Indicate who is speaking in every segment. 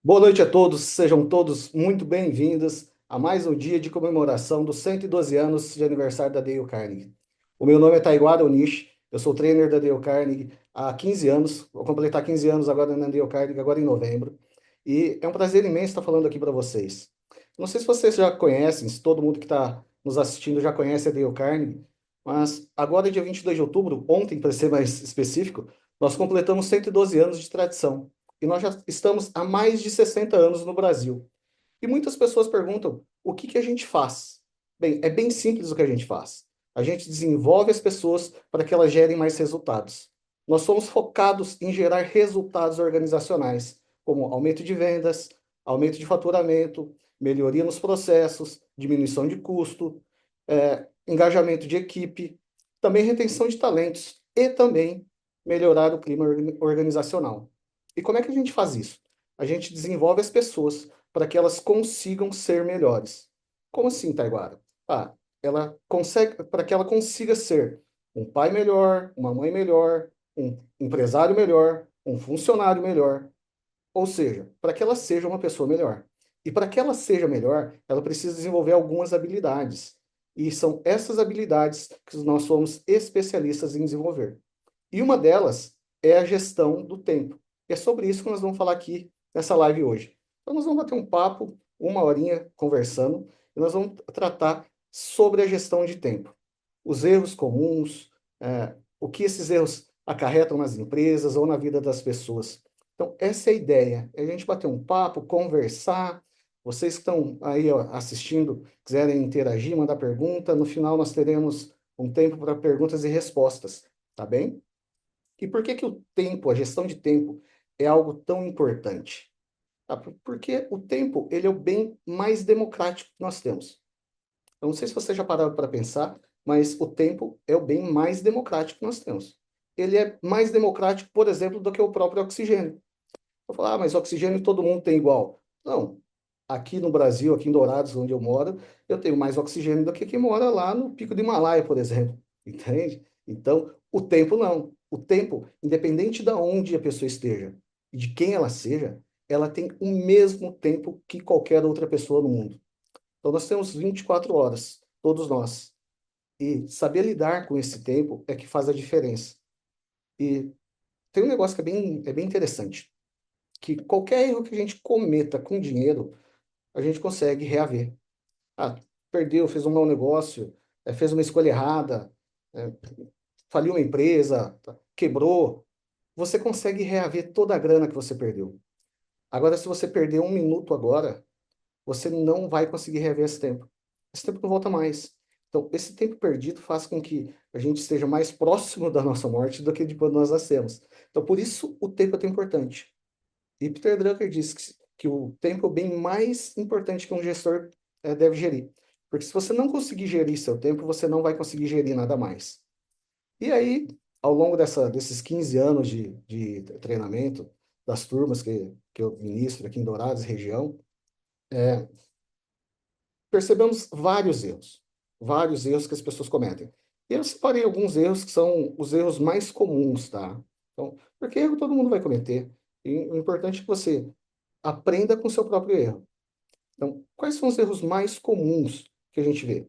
Speaker 1: Boa noite a todos, sejam todos muito bem-vindos a mais um dia de comemoração dos 112 anos de aniversário da Dale Carnegie. O meu nome é Taiguara Onishi, eu sou trainer da Dale Carnegie há 15 anos, vou completar 15 anos agora na Dale Carnegie, agora em novembro, e é um prazer imenso estar falando aqui para vocês. Não sei se vocês já conhecem, se todo mundo que está nos assistindo já conhece a Dale Carnegie, mas agora, dia 22 de outubro, ontem, para ser mais específico, nós completamos 112 anos de tradição. E nós já estamos há mais de 60 anos no Brasil. E muitas pessoas perguntam o que que a gente faz. Bem, é bem simples o que a gente faz. A gente desenvolve as pessoas para que elas gerem mais resultados. Nós somos focados em gerar resultados organizacionais, como aumento de vendas, aumento de faturamento, melhoria nos processos, diminuição de custo, engajamento de equipe, também retenção de talentos e também melhorar o clima organizacional. E como é que a gente faz isso? A gente desenvolve as pessoas para que elas consigam ser melhores. Como assim, Taiguara? Ah, ela consegue, para que ela consiga ser um pai melhor, uma mãe melhor, um empresário melhor, um funcionário melhor, ou seja, para que ela seja uma pessoa melhor. E para que ela seja melhor, ela precisa desenvolver algumas habilidades. E são essas habilidades que nós somos especialistas em desenvolver. E uma delas é a gestão do tempo. E é sobre isso que nós vamos falar aqui nessa live hoje. Então, nós vamos bater um papo, uma horinha conversando, e nós vamos tratar sobre a gestão de tempo. Os erros comuns, o que esses erros acarretam nas empresas ou na vida das pessoas. Então, essa é a ideia, é a gente bater um papo, conversar. Vocês que estão aí ó, assistindo, quiserem interagir, mandar pergunta, no final nós teremos um tempo para perguntas e respostas, tá bem? E por que que o tempo, a gestão de tempo, é algo tão importante? Porque o tempo, ele é o bem mais democrático que nós temos. Eu não sei se você já parou para pensar, mas o tempo é o bem mais democrático que nós temos. Ele é mais democrático, por exemplo, do que o próprio oxigênio. Eu falo, mas oxigênio todo mundo tem igual. Não. Aqui no Brasil, aqui em Dourados, onde eu moro, eu tenho mais oxigênio do que quem mora lá no Pico do Himalaia, por exemplo. Entende? Então, o tempo não. O tempo, independente de onde a pessoa esteja e de quem ela seja, ela tem o mesmo tempo que qualquer outra pessoa no mundo. Então, nós temos 24 horas, todos nós. E saber lidar com esse tempo é que faz a diferença. E tem um negócio que é bem interessante, que qualquer erro que a gente cometa com dinheiro, a gente consegue reaver. Ah, perdeu, fez um mau negócio, fez uma escolha errada, é, faliu uma empresa, quebrou. Você consegue reaver toda a grana que você perdeu. Agora, se você perder um minuto agora, você não vai conseguir reaver esse tempo. Esse tempo não volta mais. Então, esse tempo perdido faz com que a gente esteja mais próximo da nossa morte do que de quando nós nascemos. Então, por isso, o tempo é tão importante. E Peter Drucker diz que o tempo é o bem mais importante que um gestor deve gerir. Porque se você não conseguir gerir seu tempo, você não vai conseguir gerir nada mais. E aí, ao longo desses 15 anos de treinamento, das turmas que eu ministro aqui em Dourados, região, percebemos vários erros que as pessoas cometem. E eu separei alguns erros que são os erros mais comuns, tá? Então, porque erro todo mundo vai cometer. E o importante é que você aprenda com o seu próprio erro. Então, quais são os erros mais comuns que a gente vê?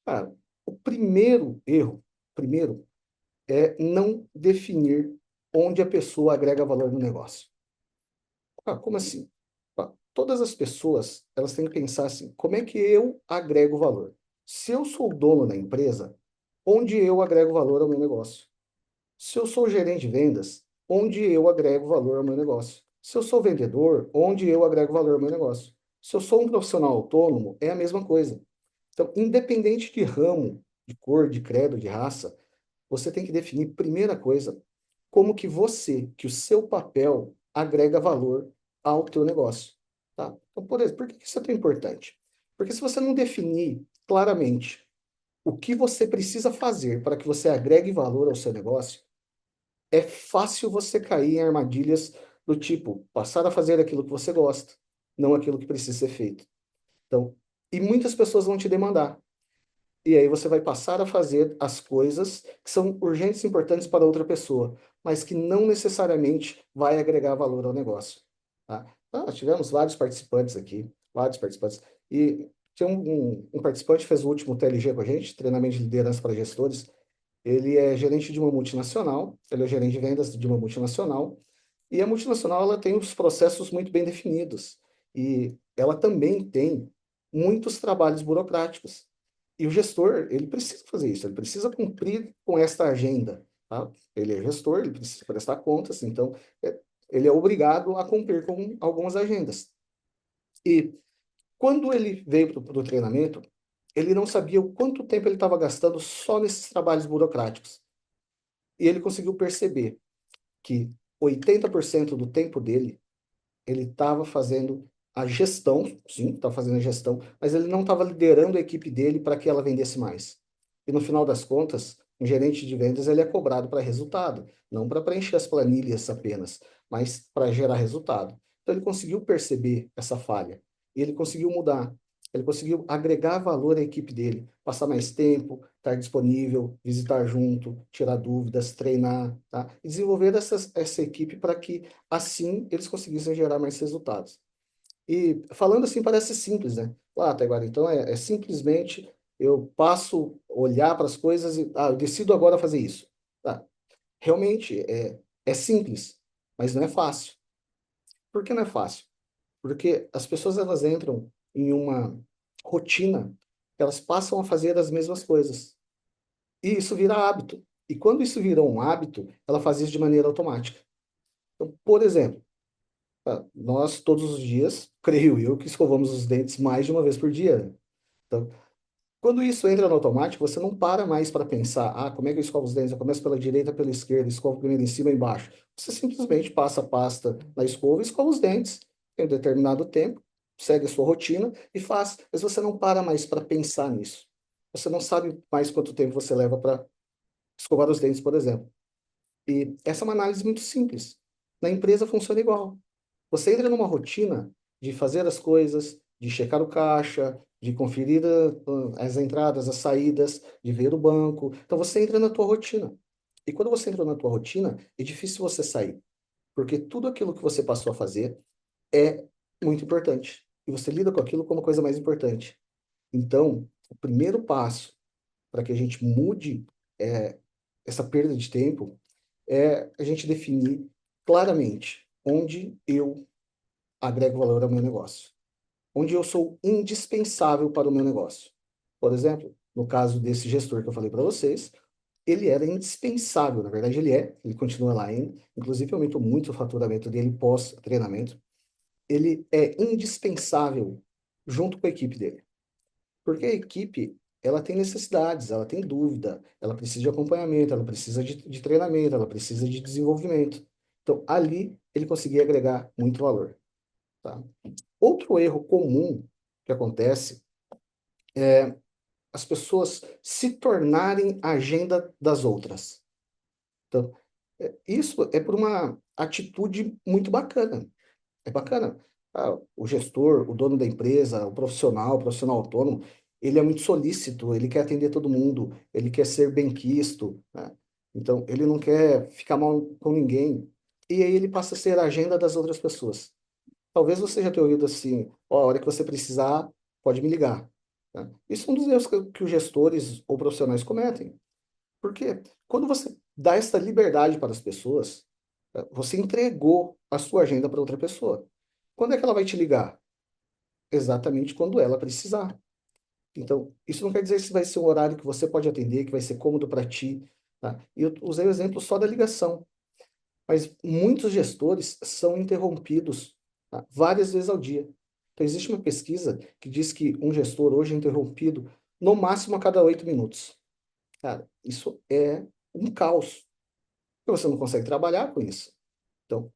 Speaker 1: Ah, o primeiro erro, primeiro, é não definir onde a pessoa agrega valor no negócio. Ah, como assim? Ah, todas as pessoas, elas têm que pensar assim, como é que eu agrego valor? Se eu sou o dono da empresa, onde eu agrego valor ao meu negócio? Se eu sou gerente de vendas, onde eu agrego valor ao meu negócio? Se eu sou vendedor, onde eu agrego valor ao meu negócio? Se eu sou um profissional autônomo, é a mesma coisa. Então, independente de ramo, de cor, de credo, de raça, você tem que definir, primeira coisa, como que você, que o seu papel agrega valor ao teu negócio, tá? Então, por exemplo, por que isso é tão importante? Porque se você não definir claramente o que você precisa fazer para que você agregue valor ao seu negócio, é fácil você cair em armadilhas do tipo passar a fazer aquilo que você gosta, não aquilo que precisa ser feito. Então, e muitas pessoas vão te demandar. E aí você vai passar a fazer as coisas que são urgentes e importantes para outra pessoa, mas que não necessariamente vai agregar valor ao negócio, tá? Nós tivemos vários participantes aqui, vários participantes. E tinha um participante que fez o último TLG com a gente, treinamento de liderança para gestores. Ele é gerente de uma multinacional, ele é gerente de vendas de uma multinacional, e a multinacional ela tem os processos muito bem definidos. E ela também tem muitos trabalhos burocráticos. E o gestor, ele precisa fazer isso, ele precisa cumprir com esta agenda, tá? Ele é gestor, ele precisa prestar contas, então ele é obrigado a cumprir com algumas agendas. E quando ele veio para o treinamento, ele não sabia o quanto tempo ele estava gastando só nesses trabalhos burocráticos. E ele conseguiu perceber que 80% do tempo dele ele estava fazendo a gestão, sim, estava fazendo a gestão, mas ele não estava liderando a equipe dele para que ela vendesse mais. E no final das contas, um gerente de vendas ele é cobrado para resultado, não para preencher as planilhas apenas, mas para gerar resultado. Então ele conseguiu perceber essa falha e ele conseguiu mudar. Ele conseguiu agregar valor à equipe dele, passar mais tempo, estar disponível, visitar junto, tirar dúvidas, treinar, tá? E desenvolver essa equipe para que assim eles conseguissem gerar mais resultados. E falando assim parece simples, né? Lá, tá agora, então é simplesmente eu passo a olhar para as coisas e eu decido agora fazer isso. Tá? Realmente é simples, mas não é fácil. Por que não é fácil? Porque as pessoas elas entram em uma rotina, elas passam a fazer as mesmas coisas. E isso vira hábito. E quando isso virou um hábito, ela faz isso de maneira automática. Então, por exemplo, nós todos os dias, creio eu, que escovamos os dentes mais de uma vez por dia. Então, quando isso entra no automático, você não para mais para pensar, como é que eu escovo os dentes? Eu começo pela direita, pela esquerda, escovo primeiro em cima e embaixo. Você simplesmente passa a pasta na escova e escova os dentes em um determinado tempo, segue a sua rotina e faz. Mas você não para mais para pensar nisso. Você não sabe mais quanto tempo você leva para escovar os dentes, por exemplo. E essa é uma análise muito simples. Na empresa funciona igual. Você entra numa rotina de fazer as coisas, de checar o caixa, de conferir as entradas, as saídas, de ver o banco. Então você entra na tua rotina. E quando você entra na tua rotina, é difícil você sair, porque tudo aquilo que você passou a fazer é muito importante. E você lida com aquilo como a coisa mais importante. Então, o primeiro passo para que a gente mude é, essa perda de tempo é a gente definir claramente onde eu agrego valor ao meu negócio, onde eu sou indispensável para o meu negócio. Por exemplo, no caso desse gestor que eu falei para vocês, ele era indispensável, na verdade ele continua lá ainda, inclusive aumentou muito o faturamento dele pós-treinamento. Ele é indispensável junto com a equipe dele, porque a equipe ela tem necessidades, ela tem dúvida, ela precisa de acompanhamento, ela precisa de treinamento, ela precisa de desenvolvimento. Então, ali ele conseguia agregar muito valor, tá? Outro erro comum que acontece é as pessoas se tornarem a agenda das outras. Então, isso é por uma atitude muito bacana. É bacana. O gestor, o dono da empresa, o profissional autônomo, ele é muito solícito, ele quer atender todo mundo, ele quer ser bem-quisto, né? Então, ele não quer ficar mal com ninguém. E aí ele passa a ser a agenda das outras pessoas. Talvez você já tenha ouvido assim, ó, a hora que você precisar, pode me ligar. Tá? Isso é um dos erros que os gestores ou profissionais cometem. Porque quando você dá essa liberdade para as pessoas, você entregou a sua agenda para outra pessoa. Quando é que ela vai te ligar? Exatamente quando ela precisar. Então, isso não quer dizer que vai ser um horário que você pode atender, que vai ser cômodo para ti. Tá? E eu usei o exemplo só da ligação. Mas muitos gestores são interrompidos, tá, várias vezes ao dia. Então, existe uma pesquisa que diz que um gestor hoje é interrompido no máximo a cada 8 minutos. Cara, isso é um caos. Porque você não consegue trabalhar com isso. Então,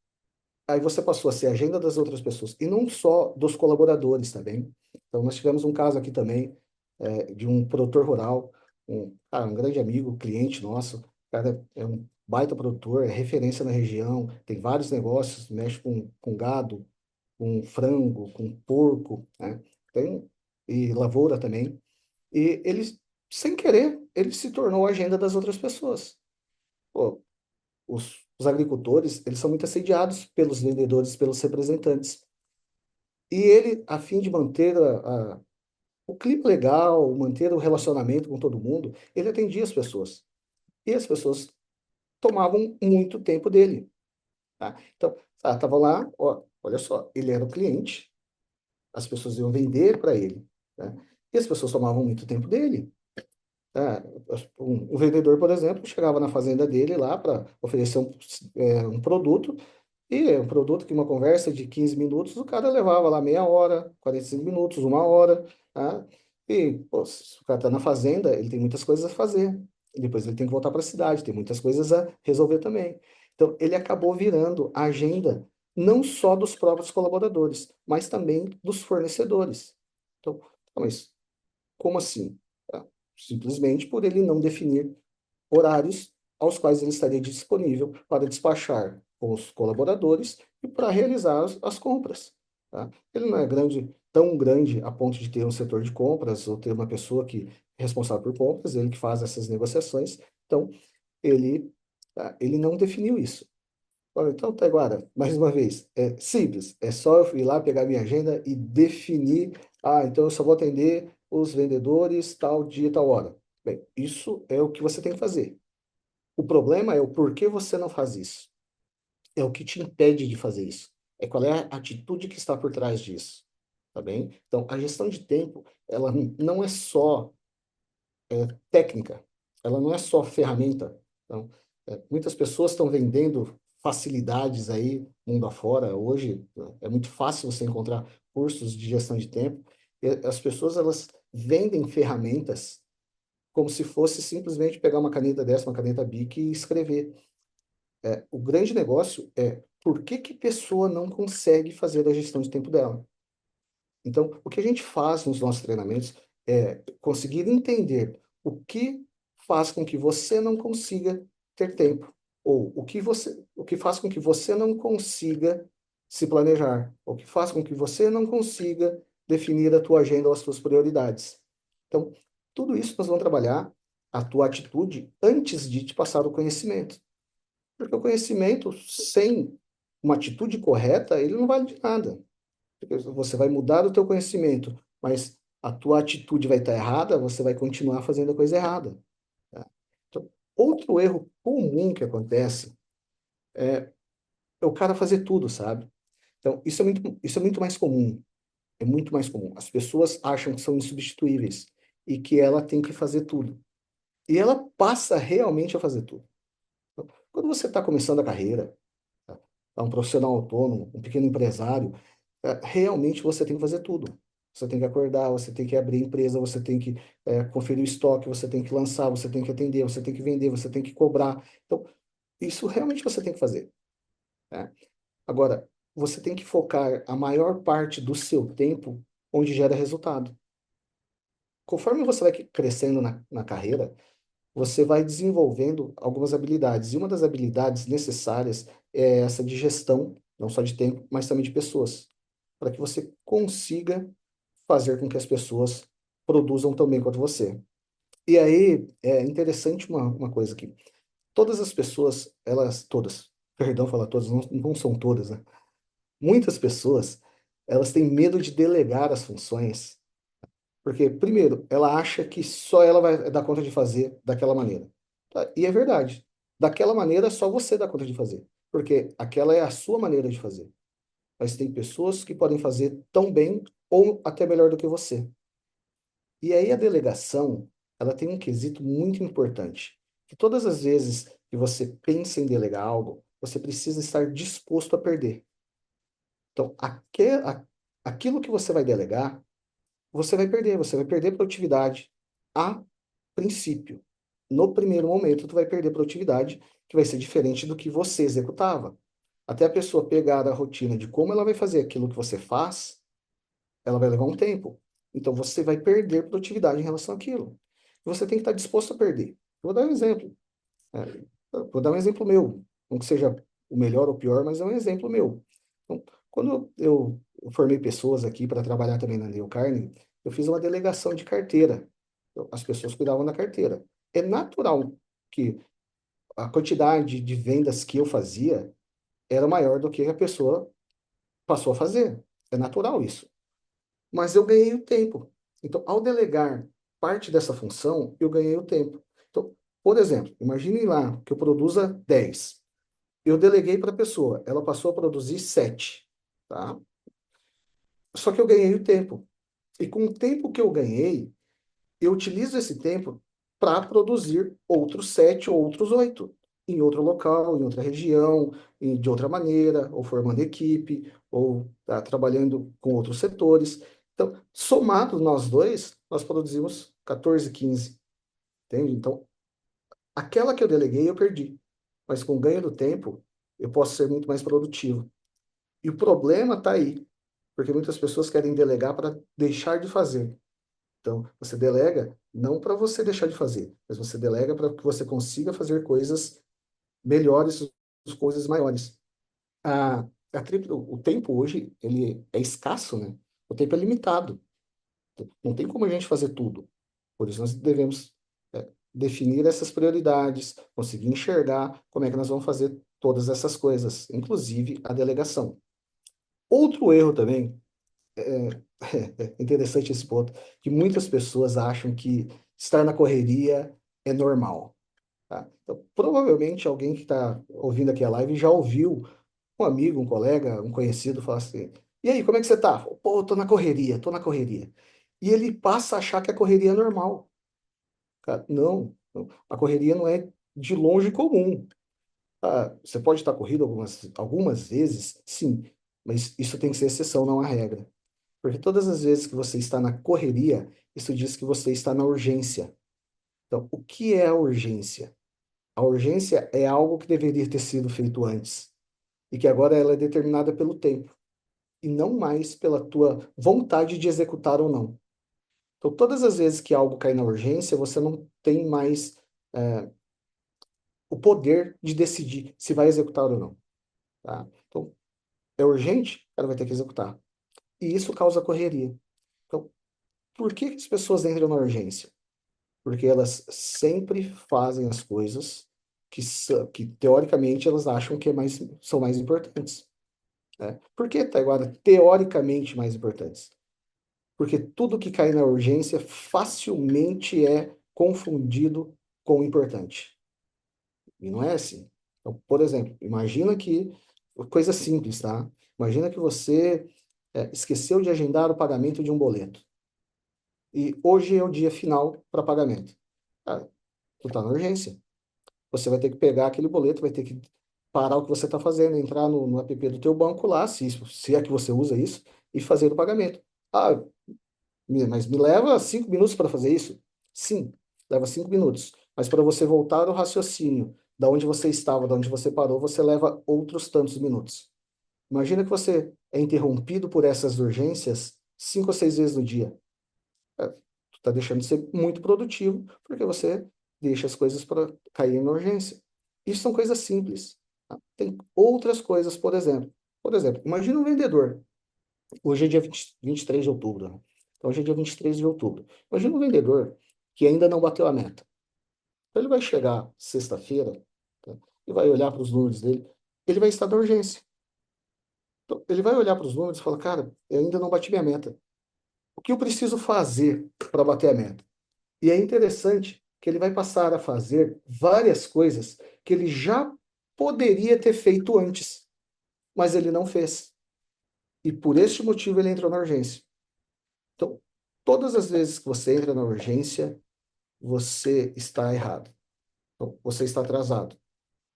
Speaker 1: aí você passou a ser a agenda das outras pessoas, e não só dos colaboradores, tá bem? Então, nós tivemos um caso aqui também, de um produtor rural, um grande amigo, cliente nosso, o cara é um baita produtor, é referência na região, tem vários negócios, mexe com gado, com frango, com porco, né? Tem, e lavoura também. E ele, sem querer, ele se tornou a agenda das outras pessoas. Pô, os agricultores, eles são muito assediados pelos vendedores, pelos representantes. E ele, a fim de manter o clima legal, manter o relacionamento com todo mundo, ele atendia as pessoas. E as pessoas tomavam muito tempo dele, tá? Então, tava lá, ó, olha só, ele era o cliente, as pessoas iam vender para ele, né? E as pessoas tomavam muito tempo dele. Tá? Um vendedor, por exemplo, chegava na fazenda dele lá para oferecer um produto, e é um produto que uma conversa de 15 minutos, o cara levava lá meia hora, 45 minutos, uma hora, tá? E, pô, se o cara tá na fazenda, ele tem muitas coisas a fazer. E depois ele tem que voltar para a cidade, tem muitas coisas a resolver também. Então, ele acabou virando a agenda não só dos próprios colaboradores, mas também dos fornecedores. Então, mas como assim? Tá? Simplesmente por ele não definir horários aos quais ele estaria disponível para despachar com os colaboradores e para realizar as compras. Tá? Ele não é grande, tão grande a ponto de ter um setor de compras ou ter uma pessoa que é responsável por compras, ele que faz essas negociações. Então, ele não definiu isso. Olha, então, Taiguara, mais uma vez, é simples, é só eu ir lá pegar minha agenda e definir, então eu só vou atender os vendedores tal dia, tal hora. Bem, isso é o que você tem que fazer. O problema é o porquê você não faz isso. É o que te impede de fazer isso. É qual é a atitude que está por trás disso. Tá bem? Então, a gestão de tempo, ela não é só técnica, ela não é só ferramenta. Então, muitas pessoas estão vendendo facilidades aí, mundo afora. Hoje, é muito fácil você encontrar cursos de gestão de tempo. E as pessoas, elas vendem ferramentas como se fosse simplesmente pegar uma caneta dessa, uma caneta Bic e escrever. O grande negócio é por que que a pessoa não consegue fazer a gestão de tempo dela. Então, o que a gente faz nos nossos treinamentos é conseguir entender o que faz com que você não consiga ter tempo, ou o que faz com que você não consiga se planejar, ou o que faz com que você não consiga definir a tua agenda ou as tuas prioridades. Então, tudo isso nós vamos trabalhar a tua atitude antes de te passar o conhecimento. Porque o conhecimento sem uma atitude correta, ele não vale de nada. Porque você vai mudar o teu conhecimento, mas a tua atitude vai estar errada, você vai continuar fazendo a coisa errada. Tá? Então, outro erro comum que acontece é o cara fazer tudo, sabe? Então, isso é muito mais comum. É muito mais comum. As pessoas acham que são insubstituíveis e que ela tem que fazer tudo. E ela passa realmente a fazer tudo. Então, quando você está começando a carreira, tá? É um profissional autônomo, um pequeno empresário, realmente você tem que fazer tudo. Você tem que acordar, você tem que abrir a empresa, você tem que conferir o estoque, você tem que lançar, você tem que atender, você tem que vender, você tem que cobrar. Então, isso realmente você tem que fazer, né? Agora, você tem que focar a maior parte do seu tempo onde gera resultado. Conforme você vai crescendo na carreira, você vai desenvolvendo algumas habilidades. E uma das habilidades necessárias é essa de gestão, não só de tempo, mas também de pessoas, para que você consiga fazer com que as pessoas produzam tão bem quanto você. E aí é interessante uma coisa aqui. Todas as pessoas, todas, perdão falar todas, não são todas, né? Muitas pessoas, elas têm medo de delegar as funções porque, primeiro, ela acha que só ela vai dar conta de fazer daquela maneira. Tá? E é verdade. Daquela maneira, só você dá conta de fazer. Porque aquela é a sua maneira de fazer. Mas tem pessoas que podem fazer tão bem ou até melhor do que você. E aí a delegação, ela tem um quesito muito importante. Que todas as vezes que você pensa em delegar algo, você precisa estar disposto a perder. Então, aquilo que você vai delegar, você vai perder produtividade a princípio. No primeiro momento, tu vai perder produtividade, que vai ser diferente do que você executava. Até a pessoa pegar a rotina de como ela vai fazer aquilo que você faz, ela vai levar um tempo. Então, você vai perder produtividade em relação àquilo. Você tem que estar disposto a perder. Vou dar um exemplo. É, vou dar um exemplo meu. Não que seja o melhor ou pior, mas é um exemplo meu. Então, quando eu formei pessoas aqui para trabalhar também na Neo Carne, eu fiz uma delegação de carteira. Então, as pessoas cuidavam da carteira. É natural que a quantidade de vendas que eu fazia era maior do que a pessoa passou a fazer. É natural isso. Mas eu ganhei o tempo. Então, ao delegar parte dessa função, eu ganhei o tempo. Então, por exemplo, imagine lá que eu produza 10. Eu deleguei para a pessoa, ela passou a produzir 7, tá? Só que eu ganhei o tempo. E com o tempo que eu ganhei, eu utilizo esse tempo para produzir outros 7 ou outros 8 em outro local, em outra região, de outra maneira, ou formando equipe, ou trabalhando com outros setores. Então, somados nós dois, nós produzimos 14, 15, entende? Então, aquela que eu deleguei, eu perdi. Mas com o ganho do tempo, eu posso ser muito mais produtivo. E o problema está aí, porque muitas pessoas querem delegar para deixar de fazer. Então, você delega não para você deixar de fazer, mas você delega para que você consiga fazer coisas melhores, coisas maiores. A, o tempo hoje, ele é escasso, né? O tempo é limitado. Não tem como a gente fazer tudo. Por isso, nós devemos definir essas prioridades, conseguir enxergar como é que nós vamos fazer todas essas coisas, inclusive a delegação. Outro erro também, é interessante esse ponto, que muitas pessoas acham que estar na correria é normal. Tá? Então, provavelmente alguém que está ouvindo aqui a live já ouviu um amigo, um colega, um conhecido falar assim: e aí, como é que você tá? Pô, tô na correria, tô na correria. E ele passa a achar que a correria é normal. Cara, não, a correria não é de longe comum. Ah, você pode estar corrido algumas vezes, sim, mas isso tem que ser exceção, não a regra. Porque todas as vezes que você está na correria, isso diz que você está na urgência. Então, o que é a urgência? A urgência é algo que deveria ter sido feito antes e que agora ela é determinada pelo tempo e não mais pela tua vontade de executar ou não. Então, todas as vezes que algo cai na urgência, você não tem mais o poder de decidir se vai executar ou não. Tá? Então, é urgente, ela vai ter que executar. E isso causa correria. Então, por que as pessoas entram na urgência? Porque elas sempre fazem as coisas que teoricamente elas acham que são mais importantes. Né? Por que, Taiguara, teoricamente mais importantes? Porque tudo que cai na urgência facilmente é confundido com importante. E não é assim. Então, por exemplo, imagina que, coisa simples, tá? Imagina que você esqueceu de agendar o pagamento de um boleto. E hoje é o dia final para pagamento. Ah, tu tá na urgência. Você vai ter que pegar aquele boleto, vai ter que parar o que você está fazendo, entrar no app do teu banco lá, se é que você usa isso, e fazer o pagamento. Ah, mas me leva 5 minutos para fazer isso? Sim, leva 5 minutos. Mas para você voltar ao raciocínio, da onde você estava, da onde você parou, você leva outros tantos minutos. Imagina que você é interrompido por essas urgências 5 ou 6 vezes no dia. Tu está deixando de ser muito produtivo, porque você deixa as coisas para cair na urgência. Isso são coisas simples. Tá? Tem outras coisas, por exemplo. Por exemplo, imagina um vendedor. Hoje é dia 23 de outubro, né? Então, hoje é dia 23 de outubro. Imagina um vendedor que ainda não bateu a meta. Então, ele vai chegar sexta-feira, tá? E vai olhar para os números dele. Ele vai estar na urgência. Então, ele vai olhar para os números e falar: cara, eu ainda não bati minha meta. O que eu preciso fazer para bater a meta? E é interessante que ele vai passar a fazer várias coisas que ele já poderia ter feito antes, mas ele não fez. E por este motivo ele entrou na urgência. Então, todas as vezes que você entra na urgência, você está errado. Então, você está atrasado.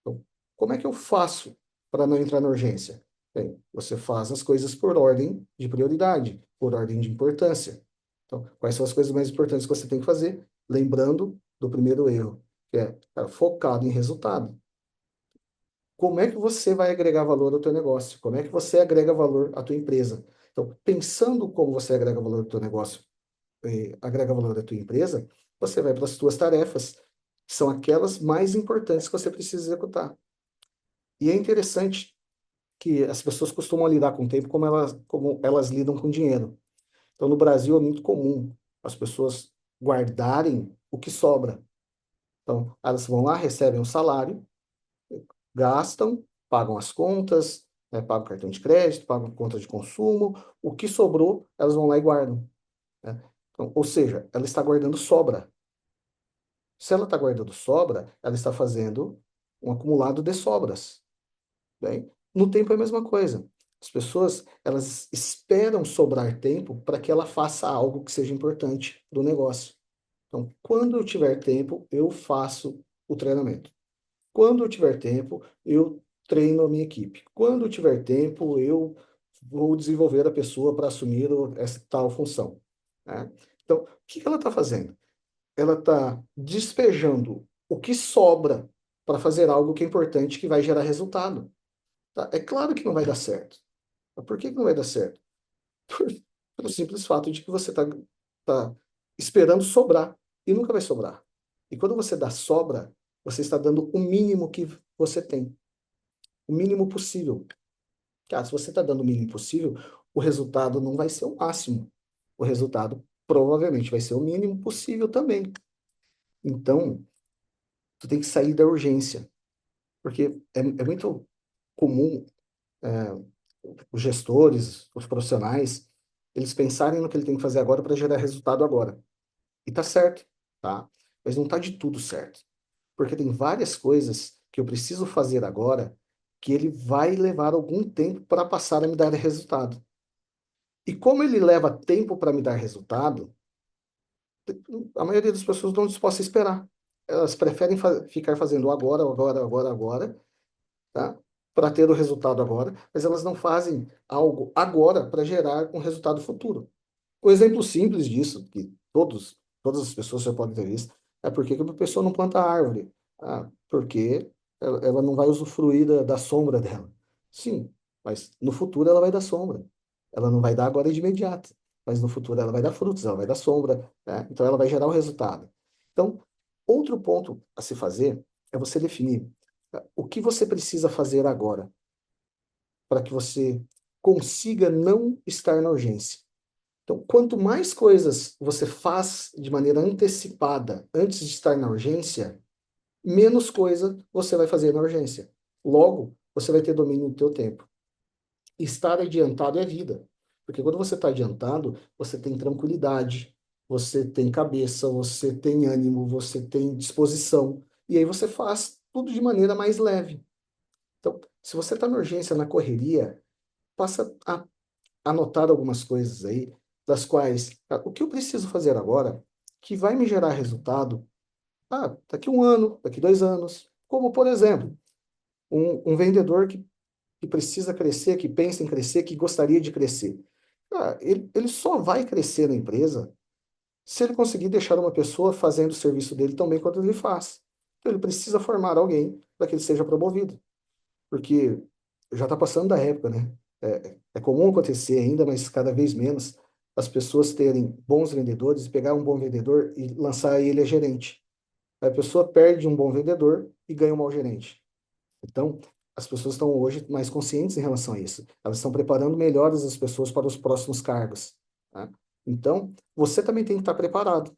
Speaker 1: Então, como é que eu faço para não entrar na urgência? Bem, você faz as coisas por ordem de prioridade, por ordem de importância. Então, quais são as coisas mais importantes que você tem que fazer? Lembrando do primeiro erro, que é estar focado em resultado. Como é que você vai agregar valor ao teu negócio? Como é que você agrega valor à tua empresa? Então, pensando como você agrega valor ao teu negócio, agrega valor à tua empresa, você vai para as tuas tarefas, que são aquelas mais importantes que você precisa executar. E é interessante que as pessoas costumam lidar com o tempo como elas lidam com dinheiro. Então, no Brasil é muito comum as pessoas guardarem o que sobra. Então, elas vão lá, recebem o salário, gastam, pagam as contas, né? Pagam cartão de crédito, pagam conta de consumo, o que sobrou, elas vão lá e guardam, né? Então, ou seja, ela está guardando sobra. Se ela está guardando sobra, ela está fazendo um acumulado de sobras. Bem, no tempo é a mesma coisa. As pessoas, elas esperam sobrar tempo para que ela faça algo que seja importante do negócio. Então, quando eu tiver tempo, eu faço o treinamento. Quando eu tiver tempo, eu treino a minha equipe. Quando eu tiver tempo, eu vou desenvolver a pessoa para assumir essa tal função, né? Então, o que ela está fazendo? Ela está despejando o que sobra para fazer algo que é importante, que vai gerar resultado. Tá? É claro que não vai dar certo. Mas por que que não vai dar certo? Por, pelo simples fato de que você tá esperando sobrar e nunca vai sobrar. E quando você dá sobra, você está dando o mínimo que você tem, o mínimo possível. Cara, se você está dando o mínimo possível, o resultado não vai ser o máximo. O resultado provavelmente vai ser o mínimo possível também. Então, tu tem que sair da urgência, porque é muito comum os gestores, os profissionais, eles pensarem no que ele tem que fazer agora para gerar resultado agora. E tá certo, tá? Mas não tá de tudo certo. Porque tem várias coisas que eu preciso fazer agora que ele vai levar algum tempo para passar a me dar resultado. E como ele leva tempo para me dar resultado, a maioria das pessoas não dispostas a esperar. Elas preferem ficar fazendo agora, agora, agora, agora, tá? Para ter o resultado agora, mas elas não fazem algo agora para gerar um resultado futuro. Um exemplo simples disso, que todas as pessoas já podem ter visto, é por que que a pessoa não planta árvore? Ah, porque ela não vai usufruir da sombra dela. Sim, mas no futuro ela vai dar sombra. Ela não vai dar agora de imediato, mas no futuro ela vai dar frutos, ela vai dar sombra, né? Então ela vai gerar o resultado. Então, outro ponto a se fazer é você definir o que você precisa fazer agora para que você consiga não estar na urgência. Então, quanto mais coisas você faz de maneira antecipada antes de estar na urgência, menos coisa você vai fazer na urgência. Logo, você vai ter domínio do teu tempo. Estar adiantado é vida. Porque quando você está adiantado, você tem tranquilidade, você tem cabeça, você tem ânimo, você tem disposição. E aí você faz tudo de maneira mais leve. Então, se você está na urgência, na correria, passa a anotar algumas coisas aí, das quais, o que eu preciso fazer agora, que vai me gerar resultado, daqui um ano, daqui 2 anos. Como, por exemplo, um vendedor que precisa crescer, que pensa em crescer, que gostaria de crescer. Ele só vai crescer na empresa se ele conseguir deixar uma pessoa fazendo o serviço dele tão bem quanto ele faz. Então, ele precisa formar alguém para que ele seja promovido, porque já está passando da época, né? É comum acontecer ainda, mas cada vez menos, as pessoas terem bons vendedores, pegar um bom vendedor e lançar ele a gerente. Aí a pessoa perde um bom vendedor e ganha um mau gerente. Então, as pessoas estão hoje mais conscientes em relação a isso. Elas estão preparando melhor as pessoas para os próximos cargos, tá? Então, você também tem que estar preparado.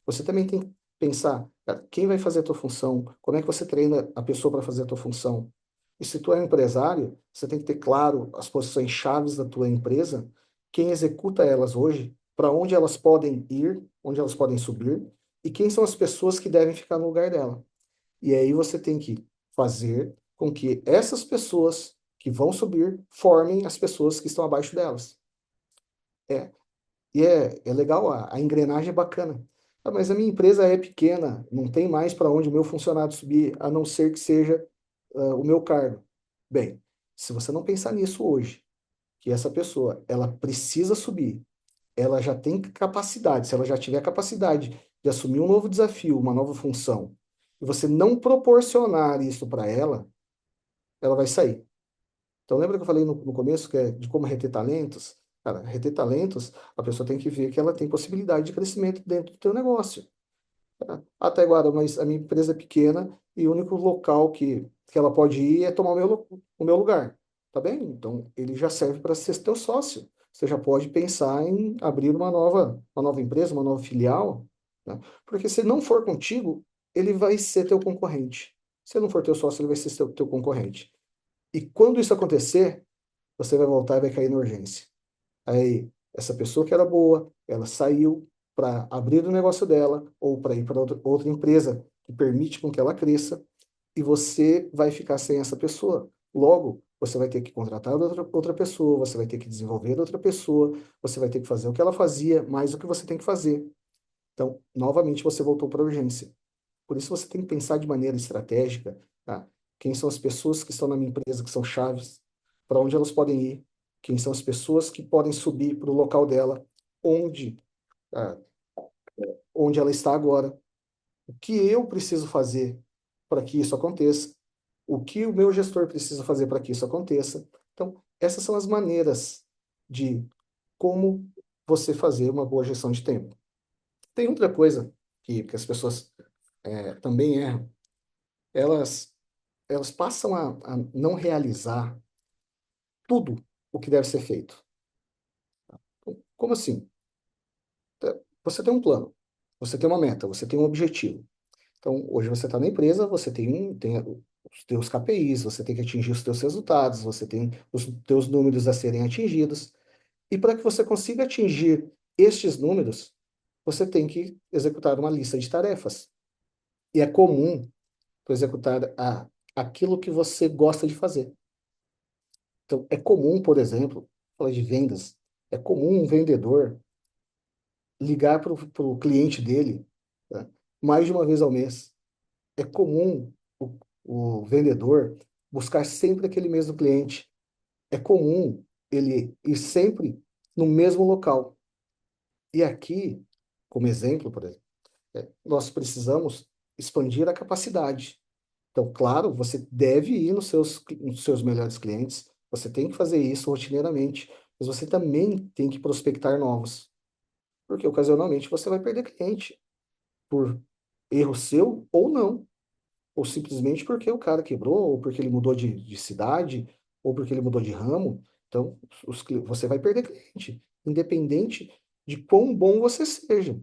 Speaker 1: Você também tem que pensar, cara, quem vai fazer a tua função? Como é que você treina a pessoa para fazer a tua função? E se tu é um empresário, você tem que ter claro as posições chaves da tua empresa, quem executa elas hoje, para onde elas podem ir, onde elas podem subir, e quem são as pessoas que devem ficar no lugar dela. E aí você tem que fazer com que essas pessoas que vão subir formem as pessoas que estão abaixo delas. É, é legal, a engrenagem é bacana. Mas a minha empresa é pequena, não tem mais para onde o meu funcionário subir, a não ser que seja o meu cargo. Bem, se você não pensar nisso hoje, que essa pessoa, ela precisa subir, ela já tem capacidade, se ela já tiver capacidade de assumir um novo desafio, uma nova função, e você não proporcionar isso para ela vai sair. Então, lembra que eu falei no começo que é de como reter talentos? Cara, reter talentos, a pessoa tem que ver que ela tem possibilidade de crescimento dentro do teu negócio. Tá? Até agora, mas a minha empresa é pequena e o único local que ela pode ir é tomar o meu lugar. Tá bem? Então, ele já serve para ser teu sócio. Você já pode pensar em abrir uma nova empresa, uma nova filial, né? Porque se não for contigo, ele vai ser teu concorrente. Se não for teu sócio, ele vai ser teu concorrente. E quando isso acontecer, você vai voltar e vai cair na urgência. Aí, essa pessoa que era boa, ela saiu para abrir o negócio dela ou para ir para outra empresa que permite com que ela cresça e você vai ficar sem essa pessoa. Logo, você vai ter que contratar outra pessoa, você vai ter que desenvolver outra pessoa, você vai ter que fazer o que ela fazia, mais o que você tem que fazer. Então, novamente, você voltou para a urgência. Por isso, você tem que pensar de maneira estratégica, tá? Quem são as pessoas que estão na minha empresa que são chaves, para onde elas podem ir, quem são as pessoas que podem subir para o local dela, onde, tá? Onde ela está agora, o que eu preciso fazer para que isso aconteça, o que o meu gestor precisa fazer para que isso aconteça. Então, essas são as maneiras de como você fazer uma boa gestão de tempo. Tem outra coisa que as pessoas também erram, elas, elas passam a não realizar tudo o que deve ser feito. Então, como assim? Você tem um plano, você tem uma meta, você tem um objetivo. Então, hoje você está na empresa, você tem os teus KPIs, você tem que atingir os teus resultados, você tem os teus números a serem atingidos. E para que você consiga atingir estes números, você tem que executar uma lista de tarefas. E é comum tu executar aquilo que você gosta de fazer. Então, é comum, por exemplo, falar de vendas, é comum um vendedor ligar para o cliente dele, tá, mais de uma vez ao mês. É comum o vendedor buscar sempre aquele mesmo cliente. É comum ele ir sempre no mesmo local. E aqui, como exemplo, por exemplo, nós precisamos expandir a capacidade. Então, claro, você deve ir nos seus melhores clientes, você tem que fazer isso rotineiramente, mas você também tem que prospectar novos, porque ocasionalmente você vai perder cliente por erro seu ou não. Ou simplesmente porque o cara quebrou, ou porque ele mudou de cidade, ou porque ele mudou de ramo. Então, você vai perder cliente, independente de quão bom você seja.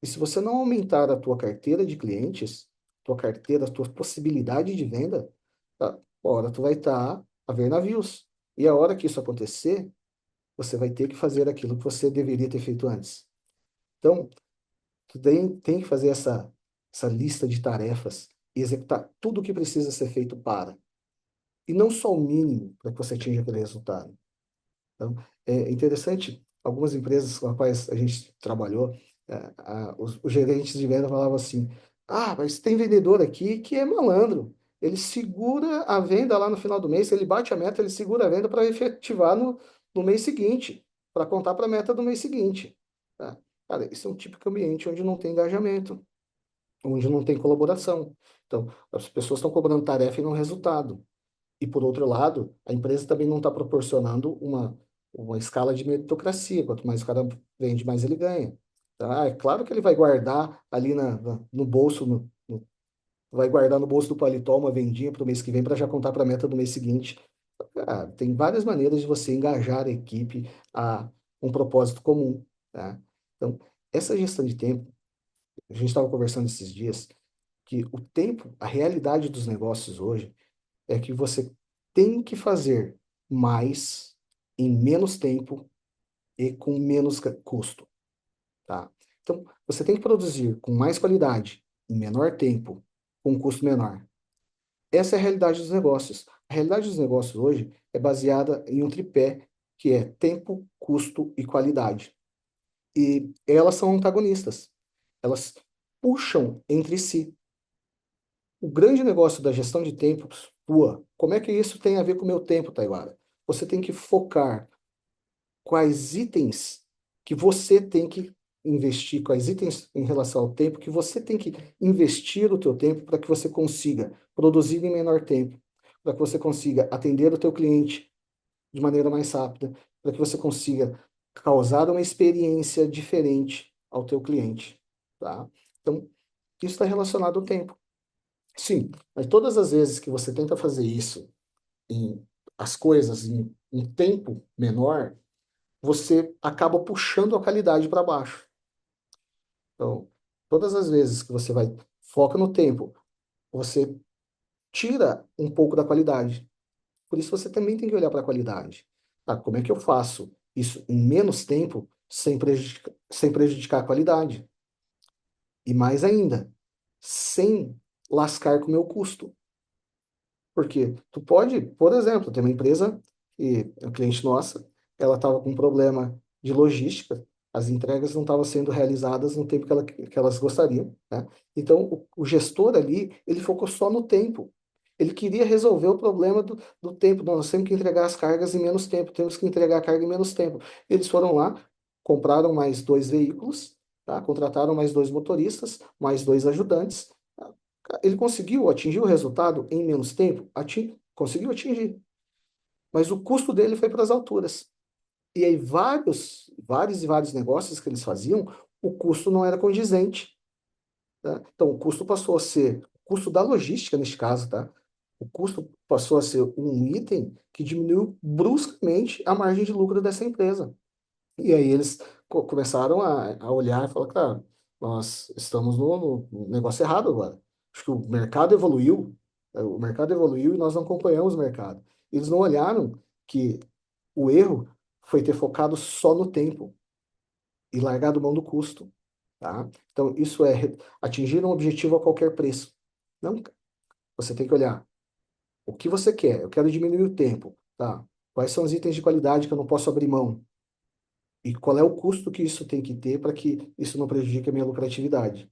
Speaker 1: E se você não aumentar a tua carteira de clientes, tua carteira, a tua possibilidade de venda, tá, uma hora tu vai estar a ver navios. E a hora que isso acontecer, você vai ter que fazer aquilo que você deveria ter feito antes. Então, tu tem que fazer essa lista de tarefas e executar tudo o que precisa ser feito para. E não só o mínimo para que você atinja aquele resultado. Então, é interessante, algumas empresas com as quais a gente trabalhou, os gerentes de venda falavam assim: ah, mas tem vendedor aqui que é malandro. Ele segura a venda lá no final do mês, se ele bate a meta, ele segura a venda para efetivar no mês seguinte, para contar para a meta do mês seguinte. Tá? Cara, isso é um típico ambiente onde não tem engajamento, onde não tem colaboração. Então, as pessoas estão cobrando tarefa e não resultado. E, por outro lado, a empresa também não está proporcionando uma escala de meritocracia. Quanto mais o cara vende, mais ele ganha. Tá? É claro que ele vai guardar ali no bolso, vai guardar no bolso do paletó uma vendinha para o mês que vem para já contar para a meta do mês seguinte. Ah, tem várias maneiras de você engajar a equipe a um propósito comum. Tá? Então, essa gestão de tempo, a gente estava conversando esses dias, que o tempo, a realidade dos negócios hoje, é que você tem que fazer mais em menos tempo e com menos custo, tá? Então, você tem que produzir com mais qualidade, em menor tempo, com um custo menor. Essa é a realidade dos negócios. A realidade dos negócios hoje é baseada em um tripé que é tempo, custo e qualidade. E elas são antagonistas. Elas puxam entre si. O grande negócio da gestão de tempo tua, como é que isso tem a ver com o meu tempo, Taiguara? Você tem que focar quais itens que você tem que investir, quais itens em relação ao tempo que você tem que investir o teu tempo para que você consiga produzir em menor tempo, para que você consiga atender o teu cliente de maneira mais rápida, para que você consiga causar uma experiência diferente ao teu cliente, tá? Então, isso está relacionado ao tempo. Sim, mas todas as vezes que você tenta fazer isso, em, as coisas em um tempo menor, você acaba puxando a qualidade para baixo. Então, todas as vezes que você vai, foca no tempo, você tira um pouco da qualidade. Por isso você também tem que olhar para a qualidade. Ah, como é que eu faço isso em menos tempo sem prejudicar a qualidade? E mais ainda, sem lascar com o meu custo. Porque tu pode, por exemplo, ter uma empresa e a cliente nossa, ela estava com um problema de logística, as entregas não estavam sendo realizadas no tempo que elas gostariam, né? Então, o gestor ali, ele focou só no tempo. Ele queria resolver o problema do tempo. Nós temos que entregar as cargas em menos tempo, temos que entregar a carga em menos tempo. Eles foram lá, compraram mais dois veículos, tá? Contrataram mais dois motoristas, mais dois ajudantes. Ele conseguiu atingir o resultado em menos tempo? Conseguiu atingir. Mas o custo dele foi para as alturas. E aí, vários negócios que eles faziam, o custo não era condizente. Tá? Então, o custo passou a ser, o custo da logística, neste caso, tá? O custo passou a ser um item que diminuiu bruscamente a margem de lucro dessa empresa. E aí eles começaram a olhar e falar, cara, nós estamos no negócio errado agora. Acho que o mercado evoluiu e nós não acompanhamos o mercado. Eles não olharam que o erro foi ter focado só no tempo e largado mão do custo, tá? Então, isso é atingir um objetivo a qualquer preço. Não, você tem que olhar o que você quer. Eu quero diminuir o tempo, tá? Quais são os itens de qualidade que eu não posso abrir mão? E qual é o custo que isso tem que ter para que isso não prejudique a minha lucratividade?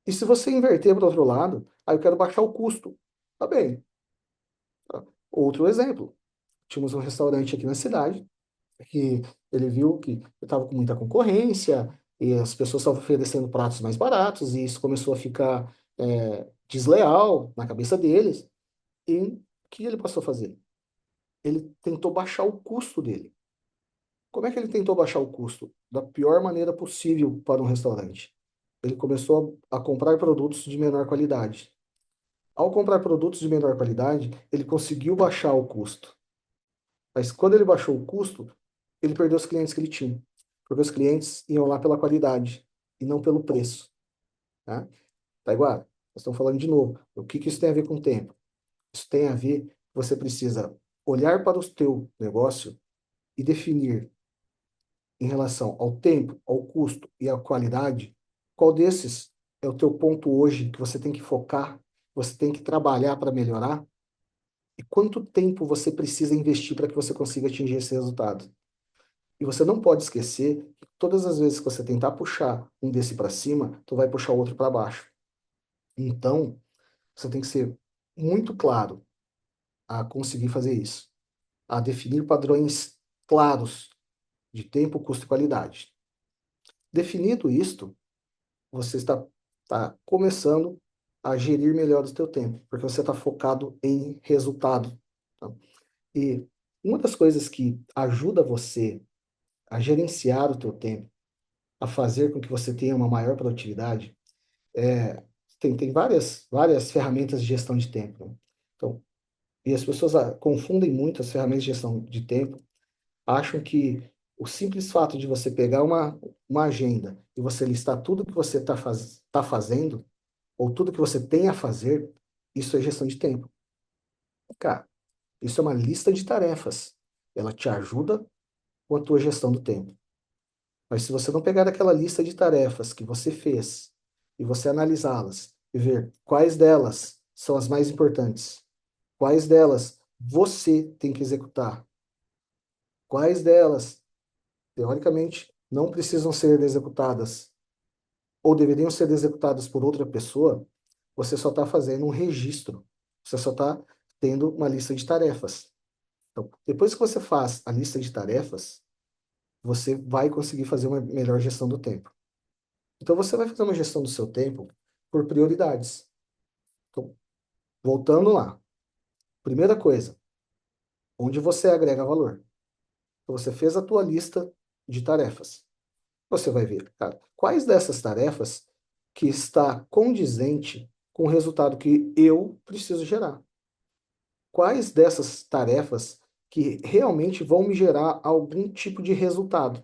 Speaker 1: E se você inverter para o outro lado, aí eu quero baixar o custo. Tá bem. Tá? Outro exemplo. Tínhamos um restaurante aqui na cidade que ele viu que estava com muita concorrência e as pessoas estavam oferecendo pratos mais baratos e isso começou a ficar desleal na cabeça deles. E o que ele passou a fazer? Ele tentou baixar o custo dele. Como é que ele tentou baixar o custo? Da pior maneira possível para um restaurante. Ele começou a comprar produtos de menor qualidade. Ao comprar produtos de menor qualidade, ele conseguiu baixar o custo. Mas quando ele baixou o custo, ele perdeu os clientes que ele tinha. Porque os clientes iam lá pela qualidade e não pelo preço. Tá? Taiguara, nós estamos falando de novo. O que que isso tem a ver com o tempo? Isso tem a ver, você precisa olhar para o teu negócio e definir em relação ao tempo, ao custo e à qualidade, qual desses é o teu ponto hoje que você tem que focar, você tem que trabalhar para melhorar? E quanto tempo você precisa investir para que você consiga atingir esse resultado? E você não pode esquecer que todas as vezes que você tentar puxar um desse para cima, tu vai puxar o outro para baixo. Então, você tem que ser muito claro a conseguir fazer isso, a definir padrões claros de tempo, custo e qualidade. Definido isto, você está começando a gerir melhor o teu tempo, porque você está focado em resultado. Tá? E uma das coisas que ajuda você a gerenciar o teu tempo, a fazer com que você tenha uma maior produtividade, é, tem várias ferramentas de gestão de tempo. Né? Então, e as pessoas confundem muito as ferramentas de gestão de tempo, acham que o simples fato de você pegar uma agenda e você listar tudo que você tá fazendo, ou tudo que você tem a fazer, isso é gestão de tempo. Cara, isso é uma lista de tarefas. Ela te ajuda com a tua gestão do tempo. Mas se você não pegar aquela lista de tarefas que você fez e você analisá-las e ver quais delas são as mais importantes, quais delas você tem que executar, quais delas, teoricamente, não precisam ser executadas ou deveriam ser executadas por outra pessoa, você só está fazendo um registro. Você só está tendo uma lista de tarefas. Então, depois que você faz a lista de tarefas, você vai conseguir fazer uma melhor gestão do tempo. Então, você vai fazer uma gestão do seu tempo por prioridades. Então, voltando lá. Primeira coisa, onde você agrega valor. Então, você fez a tua lista de tarefas. Você vai ver, cara, quais dessas tarefas que está condizente com o resultado que eu preciso gerar. Quais dessas tarefas que realmente vão me gerar algum tipo de resultado,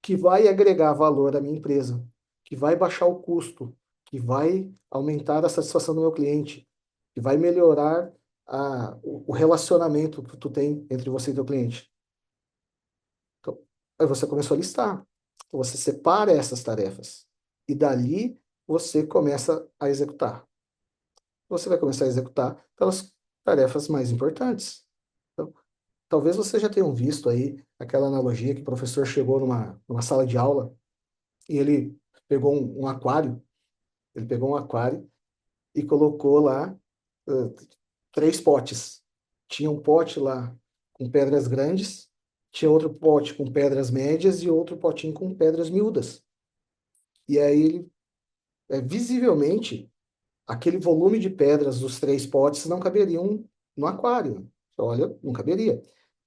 Speaker 1: que vai agregar valor à minha empresa, que vai baixar o custo, que vai aumentar a satisfação do meu cliente, que vai melhorar o relacionamento que tu tem entre você e teu cliente. Aí você começou a listar. Então, você separa essas tarefas. E dali você começa a executar. Você vai começar a executar pelas tarefas mais importantes. Então, talvez vocês já tenham visto aí aquela analogia que o professor chegou numa sala de aula e ele pegou um aquário, ele pegou um aquário e colocou lá uh, três potes. Tinha um pote lá com pedras grandes, tinha outro pote com pedras médias e outro potinho com pedras miúdas. E aí ele, visivelmente, aquele volume de pedras dos três potes não caberiam no aquário. Olha, não caberia.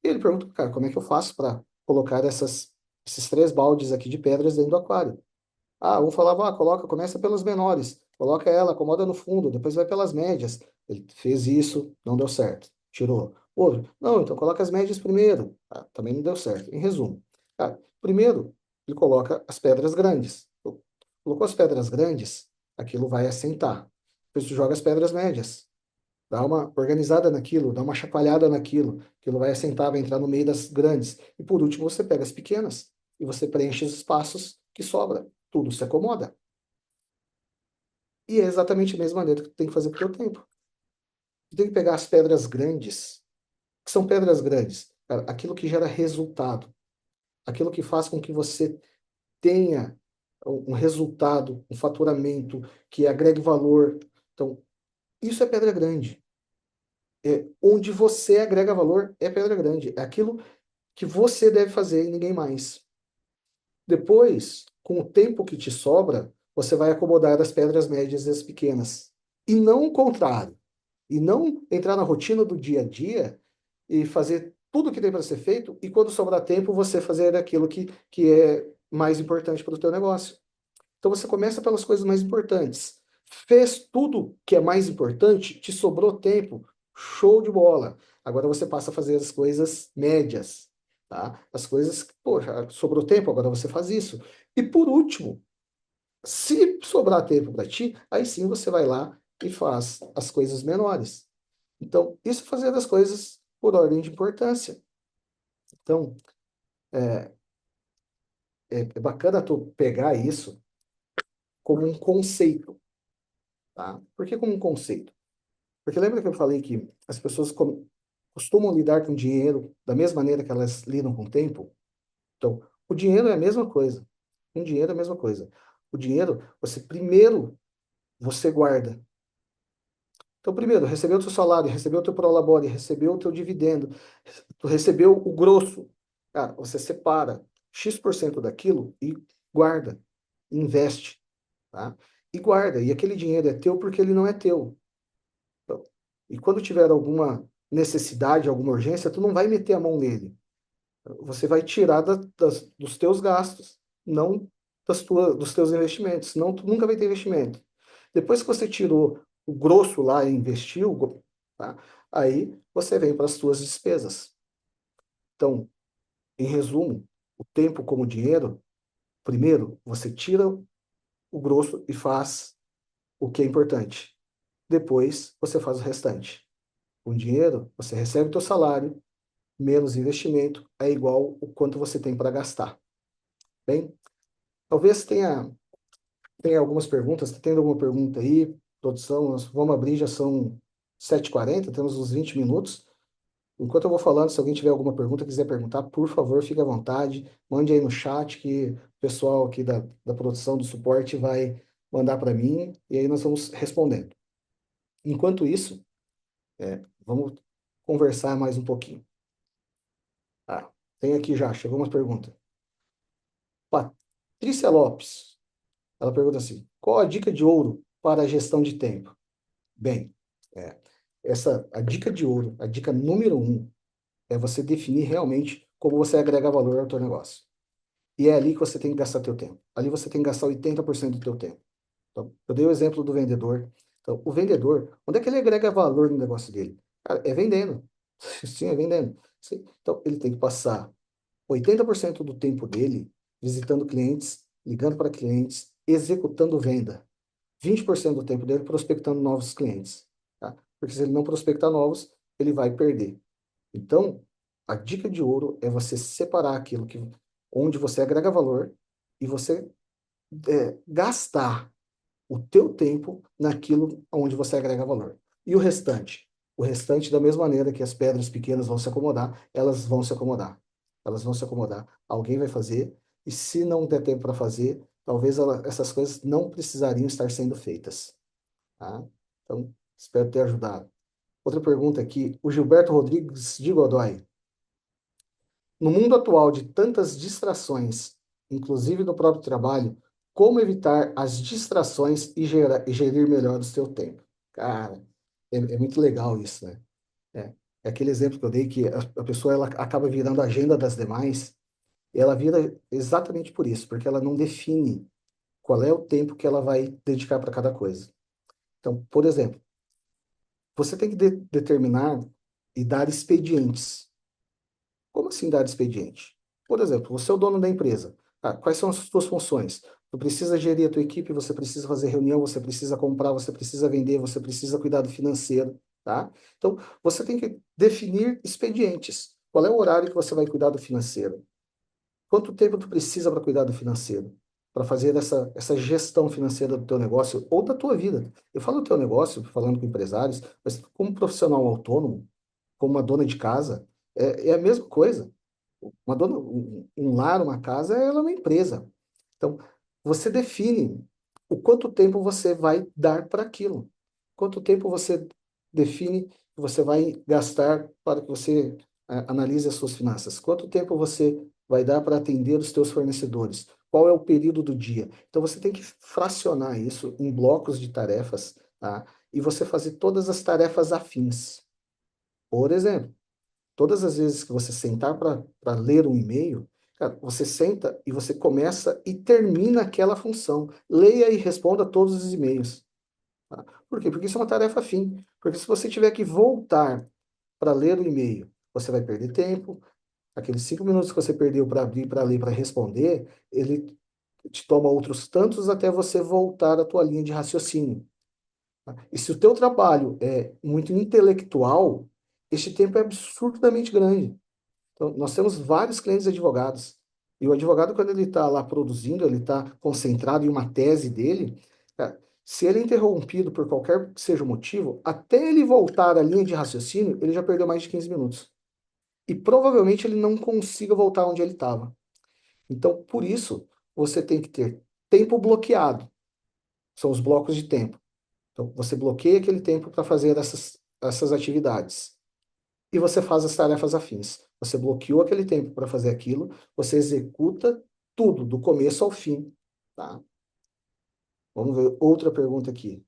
Speaker 1: E ele pergunta, cara, como é que eu faço para colocar esses três baldes aqui de pedras dentro do aquário? Ah, um falava, coloca, começa pelas menores, coloca ela, acomoda no fundo, depois vai pelas médias. Ele fez isso, não deu certo, tirou. Outro, não, então coloca as médias primeiro. Ah, também não deu certo. Em resumo, primeiro ele coloca as pedras grandes. Colocou as pedras grandes, aquilo vai assentar. Depois tu joga as pedras médias. Dá uma organizada naquilo, dá uma chacoalhada naquilo, aquilo vai assentar, vai entrar no meio das grandes. E por último, você pega as pequenas e você preenche os espaços que sobra. Tudo se acomoda. E é exatamente a mesma maneira que tu tem que fazer com o teu tempo. Tu tem que pegar as pedras grandes, que são pedras grandes, cara, aquilo que gera resultado, aquilo que faz com que você tenha um resultado, um faturamento, que agregue valor. Então, isso é pedra grande. Onde você agrega valor é pedra grande. É aquilo que você deve fazer e ninguém mais. Depois, com o tempo que te sobra, você vai acomodar as pedras médias e as pequenas. E não o contrário. E não entrar na rotina do dia a dia e fazer tudo o que tem para ser feito e quando sobrar tempo você fazer aquilo que é mais importante para o teu negócio. Então você começa pelas coisas mais importantes. Fez tudo que é mais importante, te sobrou tempo, show de bola. Agora você passa a fazer as coisas médias, tá? As coisas, poxa, sobrou tempo, agora você faz isso. E por último, se sobrar tempo para ti, aí sim você vai lá e faz as coisas menores. Então, isso é fazer as coisas por ordem de importância. Então, é bacana tu pegar isso como um conceito, tá? Por que como um conceito? Porque lembra que eu falei que as pessoas costumam lidar com dinheiro da mesma maneira que elas lidam com o tempo? Então, o dinheiro é a mesma coisa. Com dinheiro é a mesma coisa. O dinheiro, você guarda. Então, primeiro, recebeu o teu salário, recebeu o teu prolabore, recebeu o teu dividendo, tu recebeu o grosso. Cara, você separa X% daquilo e guarda, investe, tá? E guarda. E aquele dinheiro é teu porque ele não é teu. Então, e quando tiver alguma necessidade, alguma urgência, tu não vai meter a mão nele. Você vai tirar dos teus gastos, não dos teus investimentos. Senão tu nunca vai ter investimento. Depois que você tirou o grosso lá e investiu, tá? Aí você vem para as suas despesas. Então, em resumo, o tempo como dinheiro, primeiro você tira o grosso e faz o que é importante. Depois você faz o restante. Com dinheiro, você recebe o teu salário, menos investimento é igual o quanto você tem para gastar. Bem, talvez tenha algumas perguntas. Tá tendo alguma pergunta aí? Produção, nós vamos abrir, já são 7h40, temos uns 20 minutos. Enquanto eu vou falando, se alguém tiver alguma pergunta, quiser perguntar, por favor, fique à vontade. Mande aí no chat que o pessoal aqui da produção, do suporte, vai mandar para mim e aí nós vamos respondendo. Enquanto isso, vamos conversar mais um pouquinho. Tem aqui já, chegou uma pergunta. Patrícia Lopes, ela pergunta assim: qual a dica de ouro para a gestão de tempo? Bem, é, a dica de ouro, a dica número um, é você definir realmente como você agrega valor ao teu negócio. E é ali que você tem que gastar teu tempo. Ali você tem que gastar 80% do teu tempo. Então, eu dei o exemplo do vendedor. Então, o vendedor, onde é que ele agrega valor no negócio dele? Cara, é vendendo. Sim, é vendendo. Sim. Então, ele tem que passar 80% do tempo dele visitando clientes, ligando para clientes, executando venda. 20% do tempo dele prospectando novos clientes. Tá? Porque se ele não prospectar novos, ele vai perder. Então, a dica de ouro é você separar aquilo onde você agrega valor e você gastar o teu tempo naquilo onde você agrega valor. E o restante? O restante, da mesma maneira que as pedras pequenas vão se acomodar, elas vão se acomodar. Elas vão se acomodar. Alguém vai fazer, e se não der tempo para fazer, talvez essas coisas não precisariam estar sendo feitas. Tá? Então, espero ter ajudado. Outra pergunta aqui, o Gilberto Rodrigues de Godoy. No mundo atual de tantas distrações, inclusive no próprio trabalho, como evitar as distrações e gerir melhor o seu tempo? Cara, é muito legal isso, né? É, é aquele exemplo que eu dei que a pessoa ela acaba virando a agenda das demais, e ela vira exatamente por isso, porque ela não define qual é o tempo que ela vai dedicar para cada coisa. Então, por exemplo, você tem que determinar e dar expedientes. Como assim dar expediente? Por exemplo, você é o dono da empresa. Ah, quais são as suas funções? Tu precisa gerir a tua equipe, você precisa fazer reunião, você precisa comprar, você precisa vender, você precisa cuidar do financeiro, tá? Então, você tem que definir expedientes. Qual é o horário que você vai cuidar do financeiro? Quanto tempo tu precisa para cuidar do financeiro? Para fazer essa gestão financeira do teu negócio ou da tua vida. Eu falo do teu negócio, falando com empresários, mas como profissional autônomo, como uma dona de casa, é a mesma coisa. Um lar, uma casa, ela é uma empresa. Então, você define o quanto tempo você vai dar para aquilo. Quanto tempo você define que você vai gastar para que você analise as suas finanças. Quanto tempo você vai dar para atender os teus fornecedores. Qual é o período do dia? Então, você tem que fracionar isso em blocos de tarefas, tá? E você fazer todas as tarefas afins. Por exemplo, todas as vezes que você sentar para ler um e-mail, cara, você senta e você começa e termina aquela função. Leia e responda todos os e-mails. Tá? Por quê? Porque isso é uma tarefa afim. Porque se você tiver que voltar para ler o e-mail, você vai perder tempo. Aqueles 5 minutos que você perdeu para abrir, para ler, para responder, ele te toma outros tantos até você voltar à tua linha de raciocínio. Tá? E se o teu trabalho é muito intelectual, este tempo é absurdamente grande. Então, nós temos vários clientes advogados. E o advogado, quando ele está lá produzindo, ele está concentrado em uma tese dele, cara, se ele é interrompido por qualquer que seja o motivo, até ele voltar à linha de raciocínio, ele já perdeu mais de 15 minutos. E provavelmente ele não consiga voltar onde ele estava. Então, por isso, você tem que ter tempo bloqueado. São os blocos de tempo. Então, você bloqueia aquele tempo para fazer essas atividades. E você faz as tarefas afins. Você bloqueou aquele tempo para fazer aquilo, você executa tudo, do começo ao fim. Tá? Vamos ver outra pergunta aqui.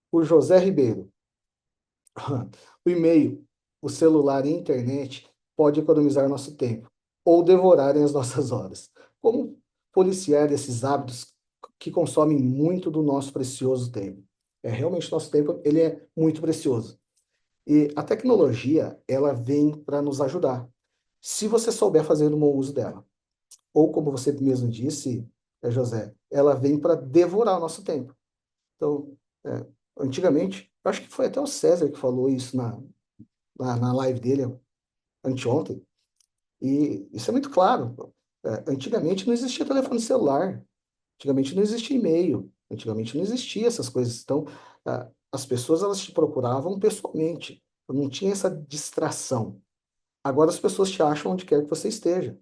Speaker 1: O José Ribeiro. O e-mail, o celular e a internet pode economizar nosso tempo ou devorarem as nossas horas. Como policiar esses hábitos que consomem muito do nosso precioso tempo? Realmente, nosso tempo ele é muito precioso. E a tecnologia, ela vem para nos ajudar, se você souber fazer um bom uso dela. Ou, como você mesmo disse, José, ela vem para devorar o nosso tempo. Então, é, antigamente, eu acho que foi até o César que falou isso na live dele, anteontem, e isso é muito claro. Antigamente não existia telefone celular, antigamente não existia e-mail, antigamente não existia essas coisas. Então, as pessoas elas te procuravam pessoalmente, não tinha essa distração. Agora as pessoas te acham onde quer que você esteja.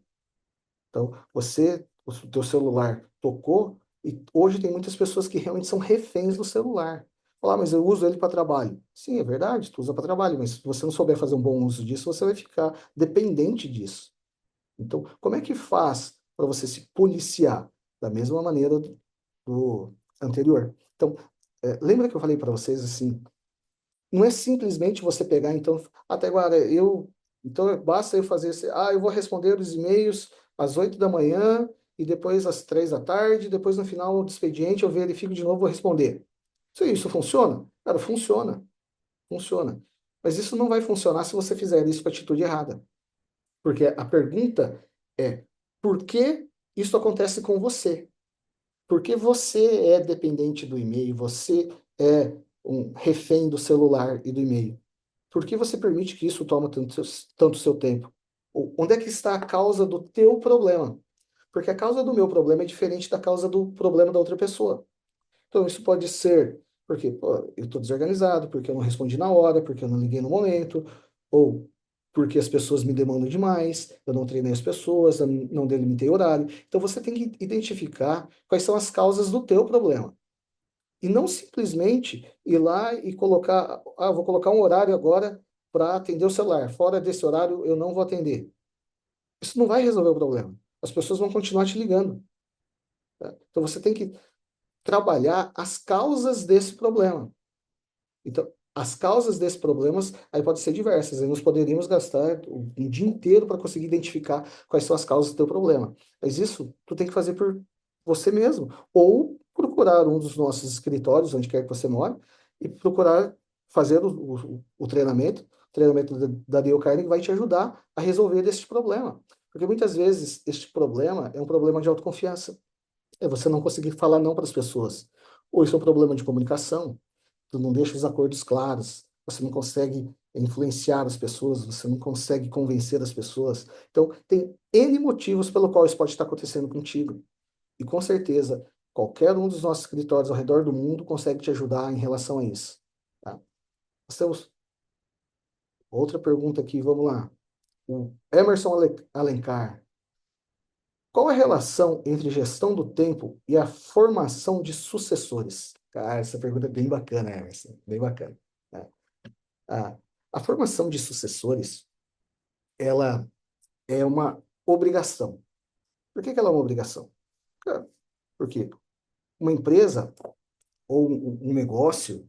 Speaker 1: Então, o teu celular tocou, e hoje tem muitas pessoas que realmente são reféns do celular. Falar, mas eu uso ele para trabalho. Sim, é verdade, tu usa para trabalho, mas se você não souber fazer um bom uso disso, você vai ficar dependente disso. Então, como é que faz para você se policiar da mesma maneira do anterior? Então, lembra que eu falei para vocês assim, não é simplesmente você pegar, então, até agora, então basta eu fazer, eu vou responder os e-mails às 8 da manhã e depois às 3 da tarde, depois no final do expediente eu verifico de novo e vou responder. Isso funciona? Cara, funciona, funciona. Mas isso não vai funcionar se você fizer isso com a atitude errada. Porque a pergunta é, por que isso acontece com você? Por que você é dependente do e-mail? Você é um refém do celular e do e-mail? Por que você permite que isso tome tanto seu tempo? Onde é que está a causa do teu problema? Porque a causa do meu problema é diferente da causa do problema da outra pessoa. Então, isso pode ser porque pô, eu estou desorganizado, porque eu não respondi na hora, porque eu não liguei no momento, ou porque as pessoas me demandam demais, eu não treinei as pessoas, eu não delimitei horário. Então, você tem que identificar quais são as causas do teu problema. E não simplesmente ir lá e colocar, vou colocar um horário agora para atender o celular. Fora desse horário, eu não vou atender. Isso não vai resolver o problema. As pessoas vão continuar te ligando. Tá? Então, você tem que trabalhar as causas desse problema. Então, as causas desses problemas aí podem ser diversas. Aí nós poderíamos gastar um dia inteiro para conseguir identificar quais são as causas do teu problema. Mas isso tu tem que fazer por você mesmo. Ou procurar um dos nossos escritórios, onde quer que você mora, e procurar fazer o treinamento. O treinamento da Dale Carnegie vai te ajudar a resolver esse problema. Porque muitas vezes este problema é um problema de autoconfiança. É você não conseguir falar não para as pessoas. Ou isso é um problema de comunicação. Tu não deixa os acordos claros. Você não consegue influenciar as pessoas, você não consegue convencer as pessoas. Então, tem N motivos pelo qual isso pode estar acontecendo contigo. E com certeza, qualquer um dos nossos escritórios ao redor do mundo consegue te ajudar em relação a isso. Tá? Nós temos outra pergunta aqui, vamos lá. O Emerson Alencar. Qual a relação entre gestão do tempo e a formação de sucessores? Cara, essa pergunta é bem bacana, Emerson, bem bacana. Né? A, a formação de sucessores, ela é uma obrigação. Por que que ela é uma obrigação? Porque uma empresa ou um negócio,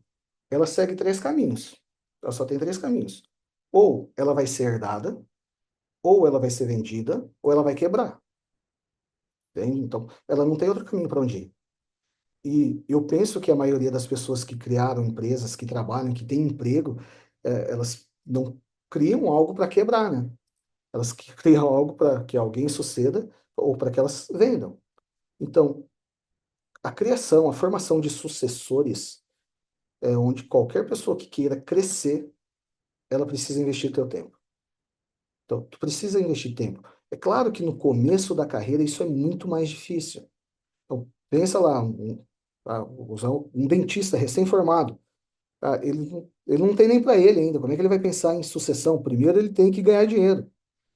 Speaker 1: ela segue três caminhos. Ela só tem três caminhos. Ou ela vai ser herdada, ou ela vai ser vendida, ou ela vai quebrar. Entende? Então, ela não tem outro caminho para onde ir. E eu penso que a maioria das pessoas que criaram empresas, que trabalham, que têm emprego, elas não criam algo para quebrar, né? Elas criam algo para que alguém suceda ou para que elas vendam. Então, a criação, a formação de sucessores é onde qualquer pessoa que queira crescer, ela precisa investir teu tempo. Então, tu precisa investir tempo. É claro que no começo da carreira isso é muito mais difícil. Então, pensa lá, vou usar um dentista recém-formado. Ele não tem nem para ele ainda. Como é que ele vai pensar em sucessão? Primeiro ele tem que ganhar dinheiro.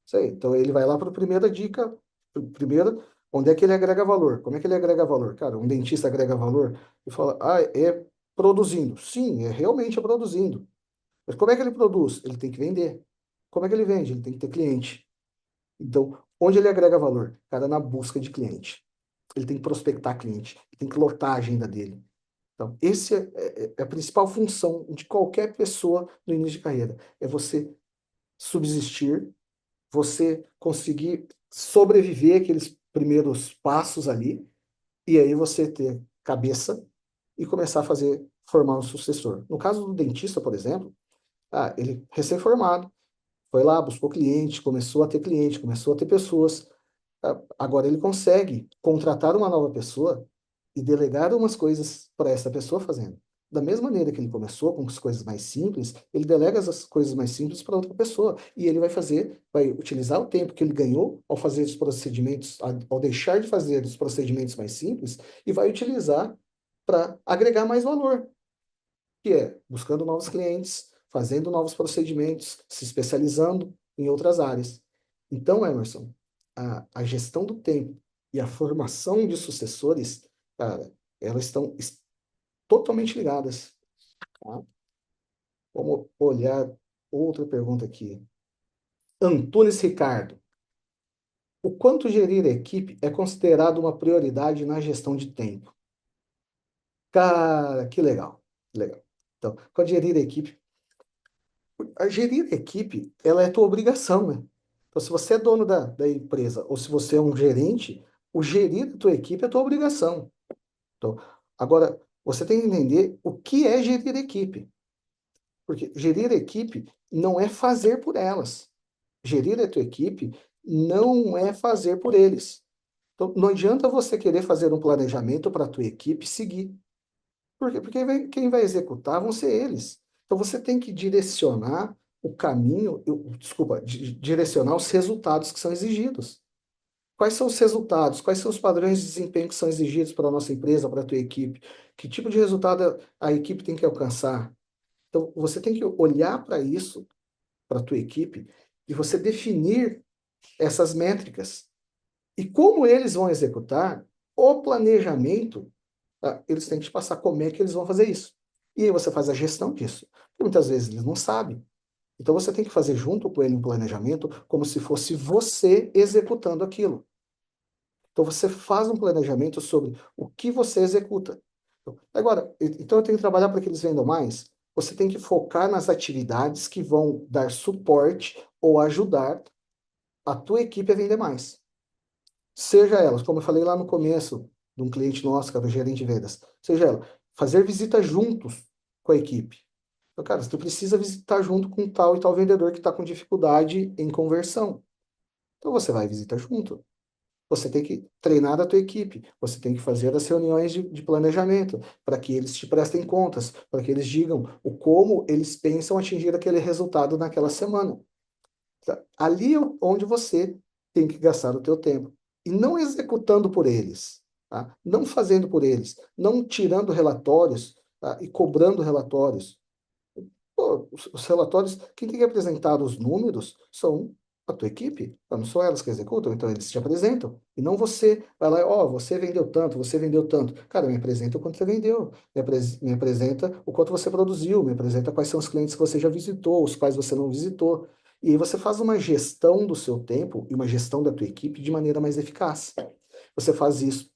Speaker 1: Isso aí. Então ele vai lá para a primeira dica. Primeiro, onde é que ele agrega valor? Como é que ele agrega valor? Cara, um dentista agrega valor e fala, é produzindo. Sim, realmente é produzindo. Mas como é que ele produz? Ele tem que vender. Como é que ele vende? Ele tem que ter cliente. Então, onde ele agrega valor? Cara, na busca de cliente. Ele tem que prospectar cliente, ele tem que lotar a agenda dele. Então, esse é a principal função de qualquer pessoa no início de carreira. É você subsistir, você conseguir sobreviver aqueles primeiros passos ali, e aí você ter cabeça e começar a formar um sucessor. No caso do dentista, por exemplo, ele recém-formado, foi lá, buscou cliente, começou a ter pessoas. Agora ele consegue contratar uma nova pessoa e delegar umas coisas para essa pessoa fazendo. Da mesma maneira que ele começou com as coisas mais simples, ele delega as coisas mais simples para outra pessoa. E ele vai utilizar o tempo que ele ganhou ao fazer os procedimentos, ao deixar de fazer os procedimentos mais simples, e vai utilizar para agregar mais valor, que é buscando novos clientes, fazendo novos procedimentos, se especializando em outras áreas. Então, Emerson, a gestão do tempo e a formação de sucessores, cara, elas estão totalmente ligadas. Tá? Vamos olhar outra pergunta aqui. Antunes Ricardo. O quanto gerir equipe é considerado uma prioridade na gestão de tempo? Cara, que legal. Legal. Então, quando gerir equipe, a gerir a equipe, ela é tua obrigação, né? Então, se você é dono da empresa ou se você é um gerente, o gerir a tua equipe é tua obrigação. Então, agora, você tem que entender o que é gerir equipe. Porque gerir equipe não é fazer por elas. Gerir a tua equipe não é fazer por eles. Então, não adianta você querer fazer um planejamento para a tua equipe seguir. Por quê? Porque quem vai executar vão ser eles. Então, você tem que direcionar o caminho, desculpa, direcionar os resultados que são exigidos. Quais são os resultados? Quais são os padrões de desempenho que são exigidos para a nossa empresa, para a tua equipe? Que tipo de resultado a equipe tem que alcançar? Então, você tem que olhar para isso, para a tua equipe, e você definir essas métricas. E como eles vão executar o planejamento, tá? Eles têm que te passar como é que eles vão fazer isso. E aí você faz a gestão disso. Porque muitas vezes eles não sabem. Então você tem que fazer junto com ele um planejamento como se fosse você executando aquilo. Então você faz um planejamento sobre o que você executa. Agora, então eu tenho que trabalhar para que eles vendam mais? Você tem que focar nas atividades que vão dar suporte ou ajudar a tua equipe a vender mais. Seja elas, como eu falei lá no começo, de um cliente nosso, que era o gerente de vendas, seja ela, fazer visitas juntos com a equipe. Então, cara, você precisa visitar junto com tal e tal vendedor que está com dificuldade em conversão. Então você vai visitar junto. Você tem que treinar a tua equipe, você tem que fazer as reuniões de planejamento, para que eles te prestem contas, para que eles digam o como eles pensam atingir aquele resultado naquela semana. Tá? Ali é onde você tem que gastar o teu tempo. E não executando por eles, tá? Não fazendo por eles, não tirando relatórios, tá? E cobrando relatórios. Pô, os relatórios, quem tem que apresentar os números são a tua equipe, não são elas que executam, então eles te apresentam. E não você vai lá, ó, você vendeu tanto, você vendeu tanto. Cara, me apresenta o quanto você vendeu, me apresenta o quanto você produziu, me apresenta quais são os clientes que você já visitou, os quais você não visitou. E aí você faz uma gestão do seu tempo e uma gestão da tua equipe de maneira mais eficaz. Você faz isso,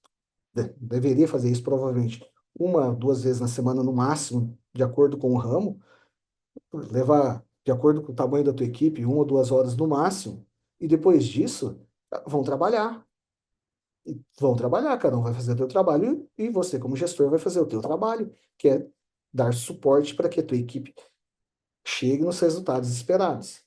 Speaker 1: deveria fazer isso provavelmente uma, duas vezes na semana no máximo, de acordo com o ramo, levar, de acordo com o tamanho da tua equipe, 1 ou 2 horas no máximo, e depois disso, vão trabalhar. E vão trabalhar, cada um vai fazer o teu trabalho e você, como gestor, vai fazer o teu trabalho, que é dar suporte para que a tua equipe chegue nos resultados esperados.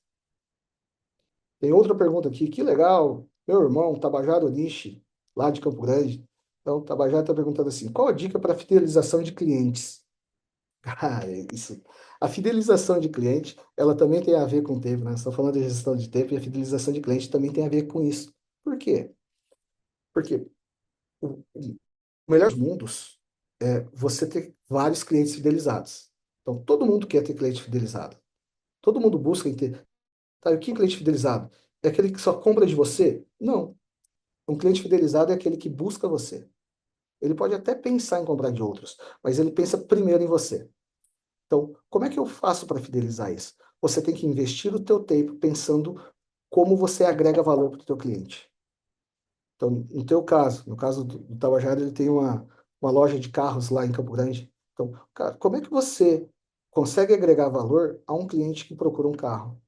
Speaker 1: Tem outra pergunta aqui, que legal, meu irmão, Tabajara Nishi, lá de Campo Grande. Então, Tabajara está perguntando assim, qual a dica para fidelização de clientes? Ah, isso. A fidelização de cliente, ela também tem a ver com o tempo, né? Estou falando de gestão de tempo e a fidelização de cliente também tem a ver com isso. Por quê? Porque o melhor dos mundos é você ter vários clientes fidelizados. Então, todo mundo quer ter cliente fidelizado. Todo mundo busca em ter. Tá, e o que é cliente fidelizado? É aquele que só compra de você? Não. Um cliente fidelizado é aquele que busca você. Ele pode até pensar em comprar de outros, mas ele pensa primeiro em você. Então, como é que eu faço para fidelizar isso? Você tem que investir o teu tempo pensando como você agrega valor para o teu cliente. Então, no teu caso, no caso do Tabajara, ele tem uma loja de carros lá em Campo Grande. Então, cara, como é que você consegue agregar valor a um cliente que procura um carro?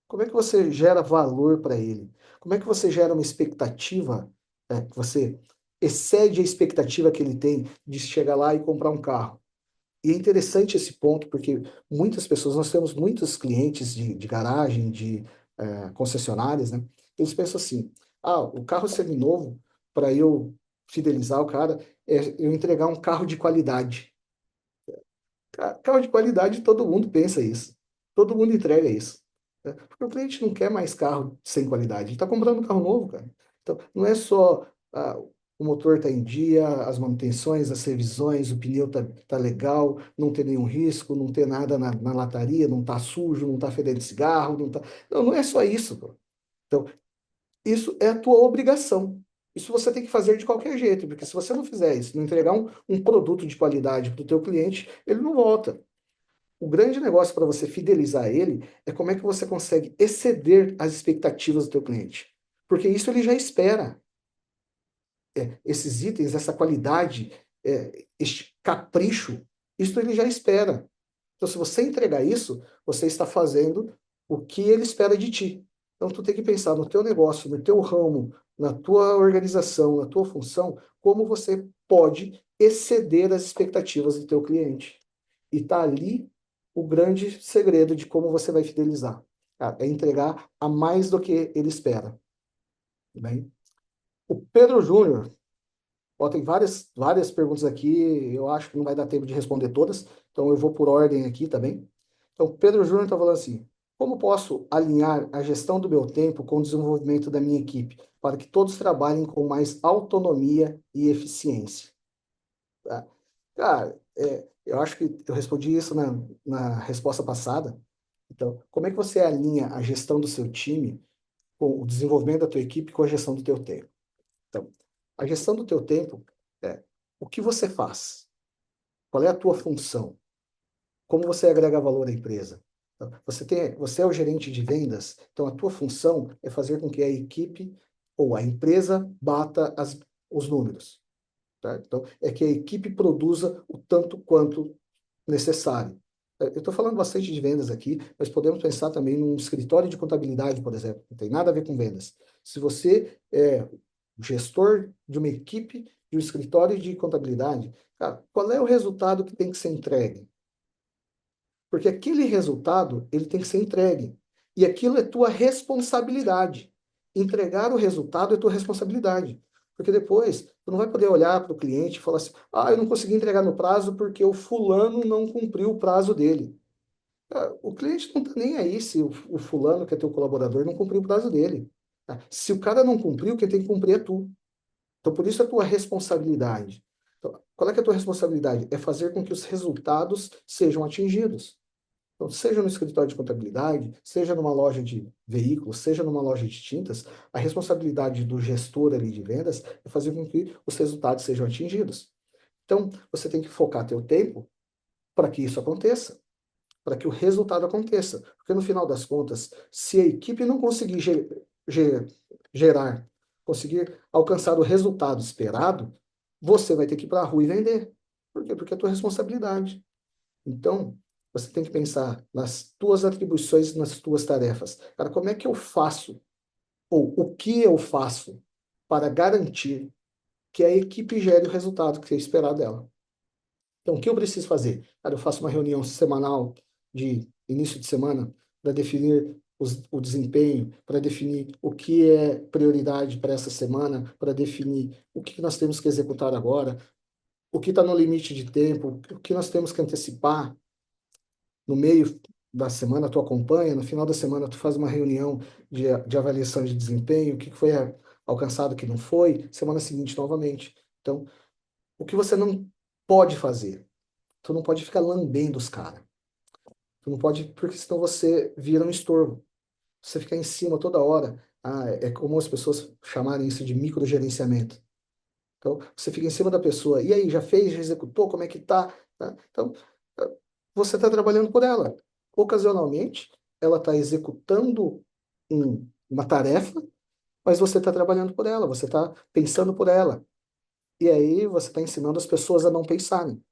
Speaker 1: Como é que você gera valor para ele? Como é que você gera uma expectativa, que você excede a expectativa que ele tem de chegar lá e comprar um carro? E é interessante esse ponto, porque muitas pessoas, nós temos muitos clientes de garagem, de concessionárias, né? Eles pensam assim: ah, o carro seminovo, para eu fidelizar o cara, é eu entregar um carro de qualidade. Carro de qualidade, todo mundo pensa isso. Todo mundo entrega isso. Né? Porque o cliente não quer mais carro sem qualidade. Ele está comprando um carro novo, cara. Então, não é só o motor está em dia, as manutenções, as revisões, o pneu tá legal, não tem nenhum risco, não tem nada na lataria, não está sujo, não está fedendo cigarro, não tá... Não, não é só isso, pô. Então, isso é a tua obrigação. Isso você tem que fazer de qualquer jeito, porque se você não fizer isso, não entregar um produto de qualidade para o teu cliente, ele não volta. O grande negócio para você fidelizar ele é como é que você consegue exceder as expectativas do teu cliente. Porque isso ele já espera. Esses itens, essa qualidade, este capricho, isso ele já espera. Então, se você entregar isso, você está fazendo o que ele espera de ti. Então, tu tem que pensar no teu negócio, no teu ramo, na tua organização, na tua função, como você pode exceder as expectativas do teu cliente. E tá ali o grande segredo de como você vai fidelizar. Tá? É entregar a mais do que ele espera. Tá bem? O Pedro Júnior, ó, tem várias perguntas aqui, eu acho que não vai dar tempo de responder todas, então eu vou por ordem aqui também. Então, Pedro Júnior está falando assim: Como posso alinhar a gestão do meu tempo com o desenvolvimento da minha equipe, para que todos trabalhem com mais autonomia e eficiência? Tá? Cara, eu acho que eu respondi isso na resposta passada. Então, como é que você alinha a gestão do seu time com o desenvolvimento da tua equipe com a gestão do teu tempo? Então, a gestão do teu tempo é o que você faz, qual é a tua função, como você agrega valor à empresa. Então, você é o gerente de vendas, então a tua função é fazer com que a equipe ou a empresa bata os números. Tá? Então, é que a equipe produza o tanto quanto necessário. Eu estou falando bastante de vendas aqui, mas podemos pensar também num escritório de contabilidade, por exemplo. Não tem nada a ver com vendas. Se você é gestor de uma equipe de um escritório de contabilidade, cara, qual é o resultado que tem que ser entregue? Porque aquele resultado, ele tem que ser entregue. E aquilo é tua responsabilidade. Entregar o resultado é tua responsabilidade. Porque depois, tu não vai poder olhar para o cliente e falar assim, ah, eu não consegui entregar no prazo porque o fulano não cumpriu o prazo dele. Ah, o cliente não está nem aí se o fulano, que é teu colaborador, não cumpriu o prazo dele. Tá? Se o cara não cumpriu, quem tem que cumprir é tu. Então, por isso é tua responsabilidade. Então, qual é que é a tua responsabilidade? É fazer com que os resultados sejam atingidos. Então, seja no escritório de contabilidade, seja numa loja de veículos, seja numa loja de tintas, a responsabilidade do gestor ali de vendas é fazer com que os resultados sejam atingidos. Então, você tem que focar teu tempo para que isso aconteça, para que o resultado aconteça. Porque no final das contas, se a equipe não conseguir gerar, conseguir alcançar o resultado esperado, você vai ter que ir para a rua e vender. Por quê? Porque é a tua responsabilidade. Então, você tem que pensar nas tuas atribuições, nas tuas tarefas. Cara, como é que eu faço, ou o que eu faço para garantir que a equipe gere o resultado que é esperado dela? Então, o que eu preciso fazer? Cara, eu faço uma reunião semanal de início de semana para definir o desempenho, para definir o que é prioridade para essa semana, para definir o que nós temos que executar agora, o que está no limite de tempo, o que nós temos que antecipar. No meio da semana tu acompanha, no final da semana tu faz uma reunião de avaliação de desempenho, o que foi alcançado, o que não foi, semana seguinte novamente. Então, o que você não pode fazer? Tu não pode ficar lambendo os caras. Tu não pode, porque senão você vira um estorvo. Você fica em cima toda hora. Ah, é como as pessoas chamarem isso de microgerenciamento. Então, você fica em cima da pessoa. E aí, já fez, já executou? Como é que tá? Tá? Então, você está trabalhando por ela. Ocasionalmente, ela está executando uma tarefa, mas você está trabalhando por ela, você está pensando por ela. E aí, você está ensinando as pessoas a não pensarem.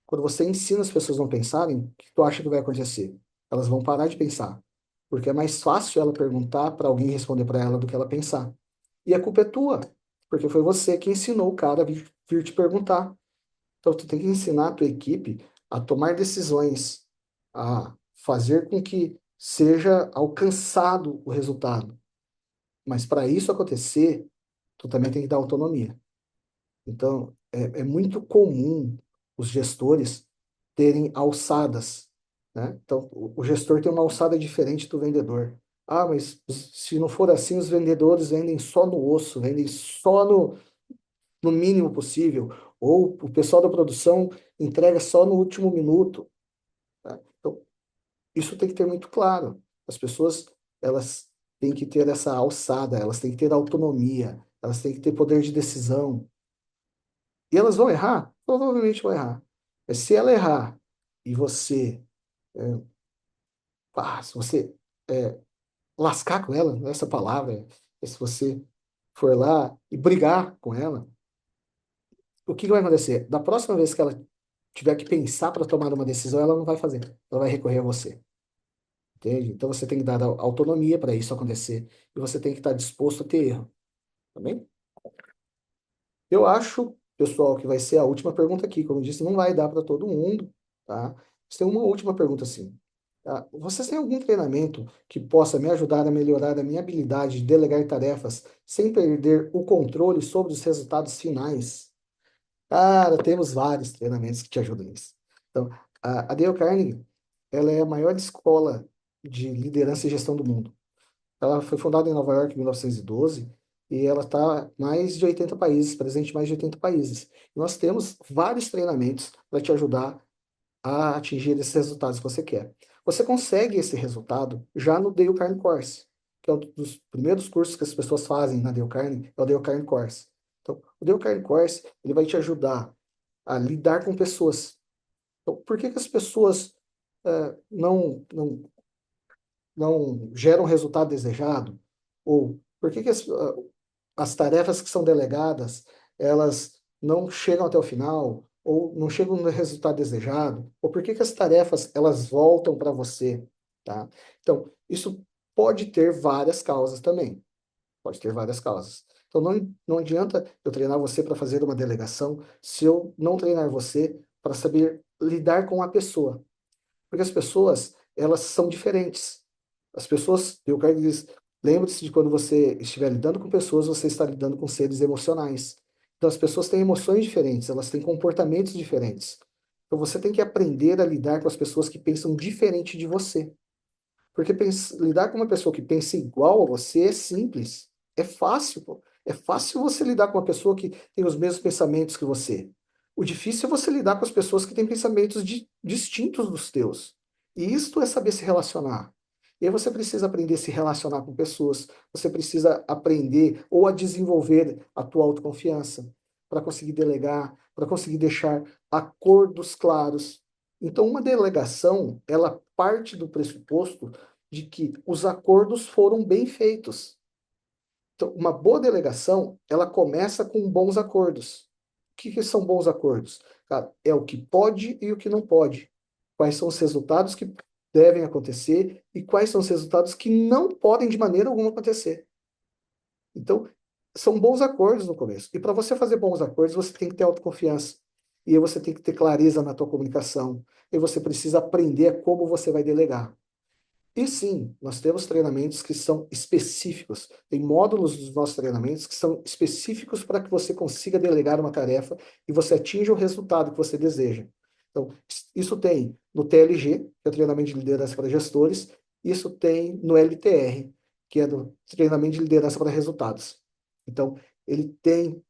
Speaker 1: Quando você ensina as pessoas a não pensarem, o que tu acha que vai acontecer? Elas vão parar de pensar. Porque é mais fácil ela perguntar para alguém responder para ela do que ela pensar. E a culpa é tua, porque foi você que ensinou o cara a vir te perguntar. Então, tu tem que ensinar a tua equipe a tomar decisões, a fazer com que seja alcançado o resultado. Mas para isso acontecer, tu também tem que dar autonomia. Então, é muito comum os gestores terem alçadas, né? Então, o gestor tem uma alçada diferente do vendedor. Ah, mas se não for assim, os vendedores vendem só no osso, vendem só no mínimo possível, ou o pessoal da produção entrega só no último minuto. Tá? Então, isso tem que ter muito claro. As pessoas, elas têm que ter essa alçada, elas têm que ter autonomia, elas têm que ter poder de decisão. E elas vão errar? Provavelmente vão errar. Mas se ela errar e você, é, se você lascar com ela, essa palavra, se você for lá e brigar com ela, o que que vai acontecer? Da próxima vez que ela tiver que pensar para tomar uma decisão, ela não vai fazer. Ela vai recorrer a você. Entende? Então você tem que dar autonomia para isso acontecer. E você tem que estar disposto a ter erro. Tá bem? Eu acho, pessoal, que vai ser a última pergunta aqui. Como eu disse, não vai dar para todo mundo, tá? Mas tem uma última pergunta, sim. Tá? Vocês têm algum treinamento que possa me ajudar a melhorar a minha habilidade de delegar tarefas sem perder o controle sobre os resultados finais? Cara, temos vários treinamentos que te ajudam nisso. Então, a Dale Carnegie, ela é a maior escola de liderança e gestão do mundo. Ela foi fundada em Nova York em 1912 e ela está em mais de 80 países, presente em mais de 80 países. Nós temos vários treinamentos para te ajudar a atingir esses resultados que você quer. Você consegue esse resultado já no Dale Carne Course, que é um dos primeiros cursos que as pessoas fazem na Dale Carne, é o Dale Carne Course. Então, o Dale Carne Course, ele vai te ajudar a lidar com pessoas. Então, por que que as pessoas não geram o resultado desejado? Ou por que que as tarefas que são delegadas, elas não chegam até o final, ou não chegam no resultado desejado, ou por que que as tarefas elas voltam para você, tá? Então, isso pode ter várias causas também, pode ter várias causas. Então, não adianta eu treinar você para fazer uma delegação se eu não treinar você para saber lidar com a pessoa. Porque as pessoas, elas são diferentes. As pessoas, eu quero dizer, lembre-se de quando você estiver lidando com pessoas, você está lidando com seres emocionais. Então, as pessoas têm emoções diferentes, elas têm comportamentos diferentes. Então, você tem que aprender a lidar com as pessoas que pensam diferente de você. Porque lidar com uma pessoa que pensa igual a você é simples, é fácil, pô. É fácil você lidar com uma pessoa que tem os mesmos pensamentos que você. O difícil é você lidar com as pessoas que têm pensamentos distintos dos teus. E isto é saber se relacionar. E aí você precisa aprender a se relacionar com pessoas, você precisa aprender ou a desenvolver a tua autoconfiança para conseguir delegar, para conseguir deixar acordos claros. Então, uma delegação, ela parte do pressuposto de que os acordos foram bem feitos. Então, uma boa delegação, ela começa com bons acordos. O que que são bons acordos? Cara, é o que pode e o que não pode. Quais são os resultados que devem acontecer e quais são os resultados que não podem de maneira alguma acontecer. Então, são bons acordos no começo. E para você fazer bons acordos, você tem que ter autoconfiança. E aí você tem que ter clareza na tua comunicação. E você precisa aprender como você vai delegar. E sim, nós temos treinamentos que são específicos. Tem módulos dos nossos treinamentos que são específicos para que você consiga delegar uma tarefa e você atinja o resultado que você deseja. Então, isso tem no TLG, que é o treinamento de liderança para gestores, isso tem no LTR, que é do treinamento de liderança para resultados. Então, ele tem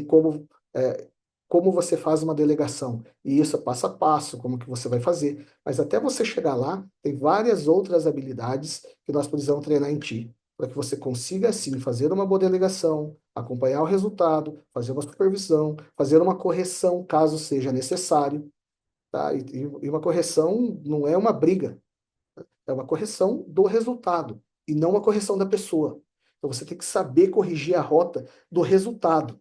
Speaker 1: como você faz uma delegação. E isso é passo a passo, como que você vai fazer. Mas até você chegar lá, tem várias outras habilidades que nós precisamos treinar em ti, para que você consiga, assim, fazer uma boa delegação, acompanhar o resultado, fazer uma supervisão, fazer uma correção, caso seja necessário, tá? E uma correção não é uma briga, é uma correção do resultado, e não uma correção da pessoa. Então você tem que saber corrigir a rota do resultado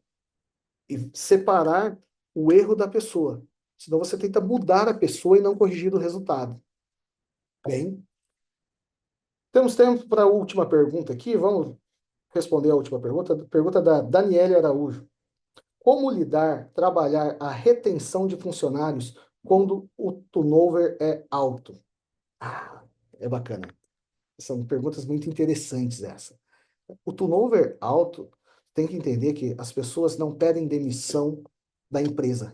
Speaker 1: e separar o erro da pessoa. Senão você tenta mudar a pessoa e não corrigir o resultado. Bem, temos tempo para a última pergunta aqui. Vamos responder a última pergunta. Pergunta da Daniele Araújo. Como lidar, trabalhar a retenção de funcionários quando o turnover é alto? Ah, é bacana. São perguntas muito interessantes essa. O turnover alto, tem que entender que as pessoas não pedem demissão da empresa.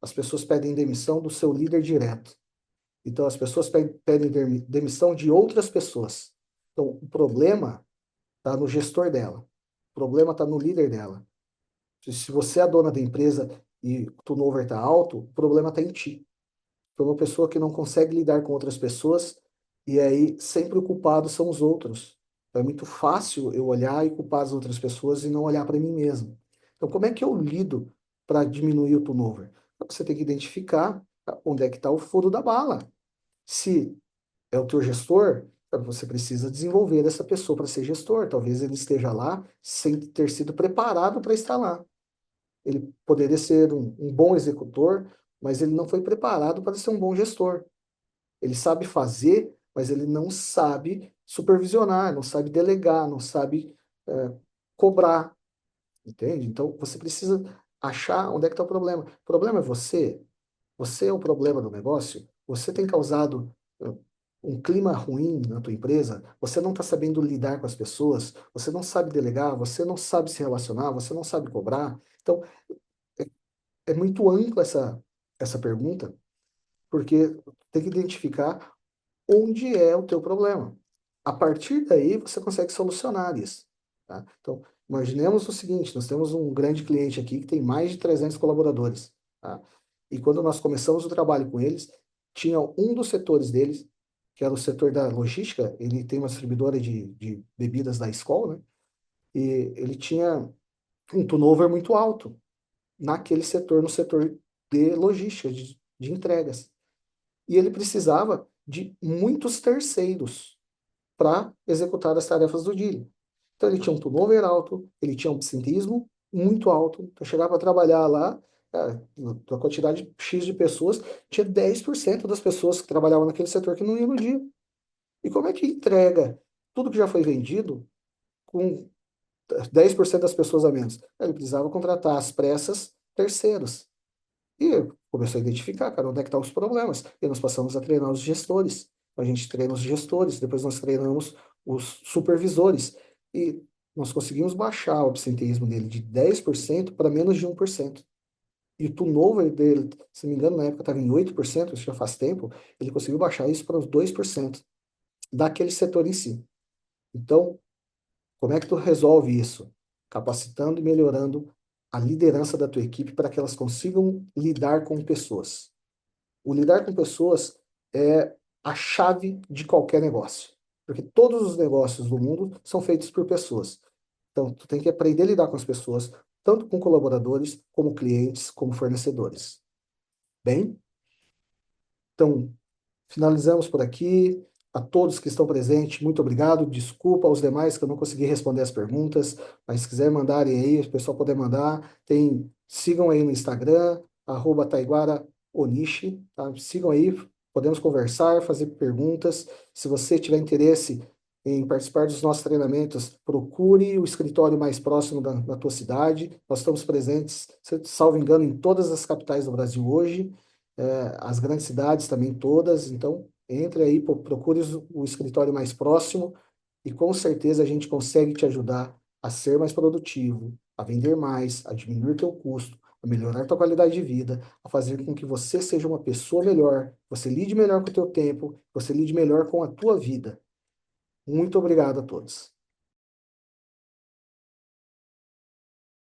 Speaker 1: As pessoas pedem demissão do seu líder direto. Então, as pessoas pedem demissão de outras pessoas. Então, o problema está no gestor dela. O problema está no líder dela. Se você é a dona da empresa e o turnover está alto, o problema está em ti. Foi uma pessoa que não consegue lidar com outras pessoas e aí sempre o culpado são os outros. Então, é muito fácil eu olhar e culpar as outras pessoas e não olhar para mim mesmo. Então, como é que eu lido para diminuir o turnover? Você tem que identificar onde é que está o furo da bala. Se é o teu gestor, você precisa desenvolver essa pessoa para ser gestor. Talvez ele esteja lá sem ter sido preparado para estar lá. Ele poderia ser um bom executor, mas ele não foi preparado para ser um bom gestor. Ele sabe fazer, mas ele não sabe supervisionar, não sabe delegar, não sabe cobrar, entende? Então, você precisa achar onde é que está o problema. O problema é você? Você é o problema do negócio? Você tem causado um clima ruim na tua empresa? Você não está sabendo lidar com as pessoas? Você não sabe delegar? Você não sabe se relacionar? Você não sabe cobrar? Então, é muito ampla essa pergunta, porque tem que identificar onde é o teu problema. A partir daí, você consegue solucionar isso. Tá? Então, imaginemos o seguinte, nós temos um grande cliente aqui que tem mais de 300 colaboradores. Tá? E quando nós começamos o trabalho com eles, tinha um dos setores deles, que era o setor da logística, ele tem uma distribuidora de bebidas da escola, né? E ele tinha um turnover muito alto naquele setor, no setor de logística, de entregas. E ele precisava de muitos terceiros para executar as tarefas do dia. Então ele tinha um turnover alto, ele tinha um absenteísmo muito alto. Então chegava a trabalhar lá, cara, da quantidade X de pessoas, tinha 10% das pessoas que trabalhavam naquele setor que não iam no dia. E como é que entrega tudo que já foi vendido com 10% das pessoas a menos? Ele precisava contratar às pressas terceiros. E começou a identificar, cara, onde é que estão os problemas. E nós passamos a treinar os gestores. A gente treina os gestores, depois nós treinamos os supervisores. E nós conseguimos baixar o absenteísmo dele de 10% para menos de 1%. E o turnover dele, se não me engano, na época estava em 8%, isso já faz tempo, ele conseguiu baixar isso para os 2% daquele setor em si. Então, como é que tu resolve isso? Capacitando e melhorando a liderança da tua equipe para que elas consigam lidar com pessoas. O lidar com pessoas é a chave de qualquer negócio, porque todos os negócios do mundo são feitos por pessoas. Então, tu tem que aprender a lidar com as pessoas, tanto com colaboradores, como clientes, como fornecedores. Bem, então finalizamos por aqui. A todos que estão presentes, muito obrigado. Desculpa aos demais que eu não consegui responder as perguntas, mas se quiser mandarem aí, o pessoal puder mandar, sigam aí no Instagram, @taiguaraonishi, tá? Sigam aí, podemos conversar, fazer perguntas. Se você tiver interesse em participar dos nossos treinamentos, procure o escritório mais próximo da tua cidade. Nós estamos presentes, salvo engano, em todas as capitais do Brasil hoje, as grandes cidades também todas. Então, entre aí, procure o escritório mais próximo e com certeza a gente consegue te ajudar a ser mais produtivo, a vender mais, a diminuir teu custo, a melhorar tua qualidade de vida, a fazer com que você seja uma pessoa melhor, você lide melhor com o teu tempo, você lide melhor com a tua vida. Muito obrigado a todos.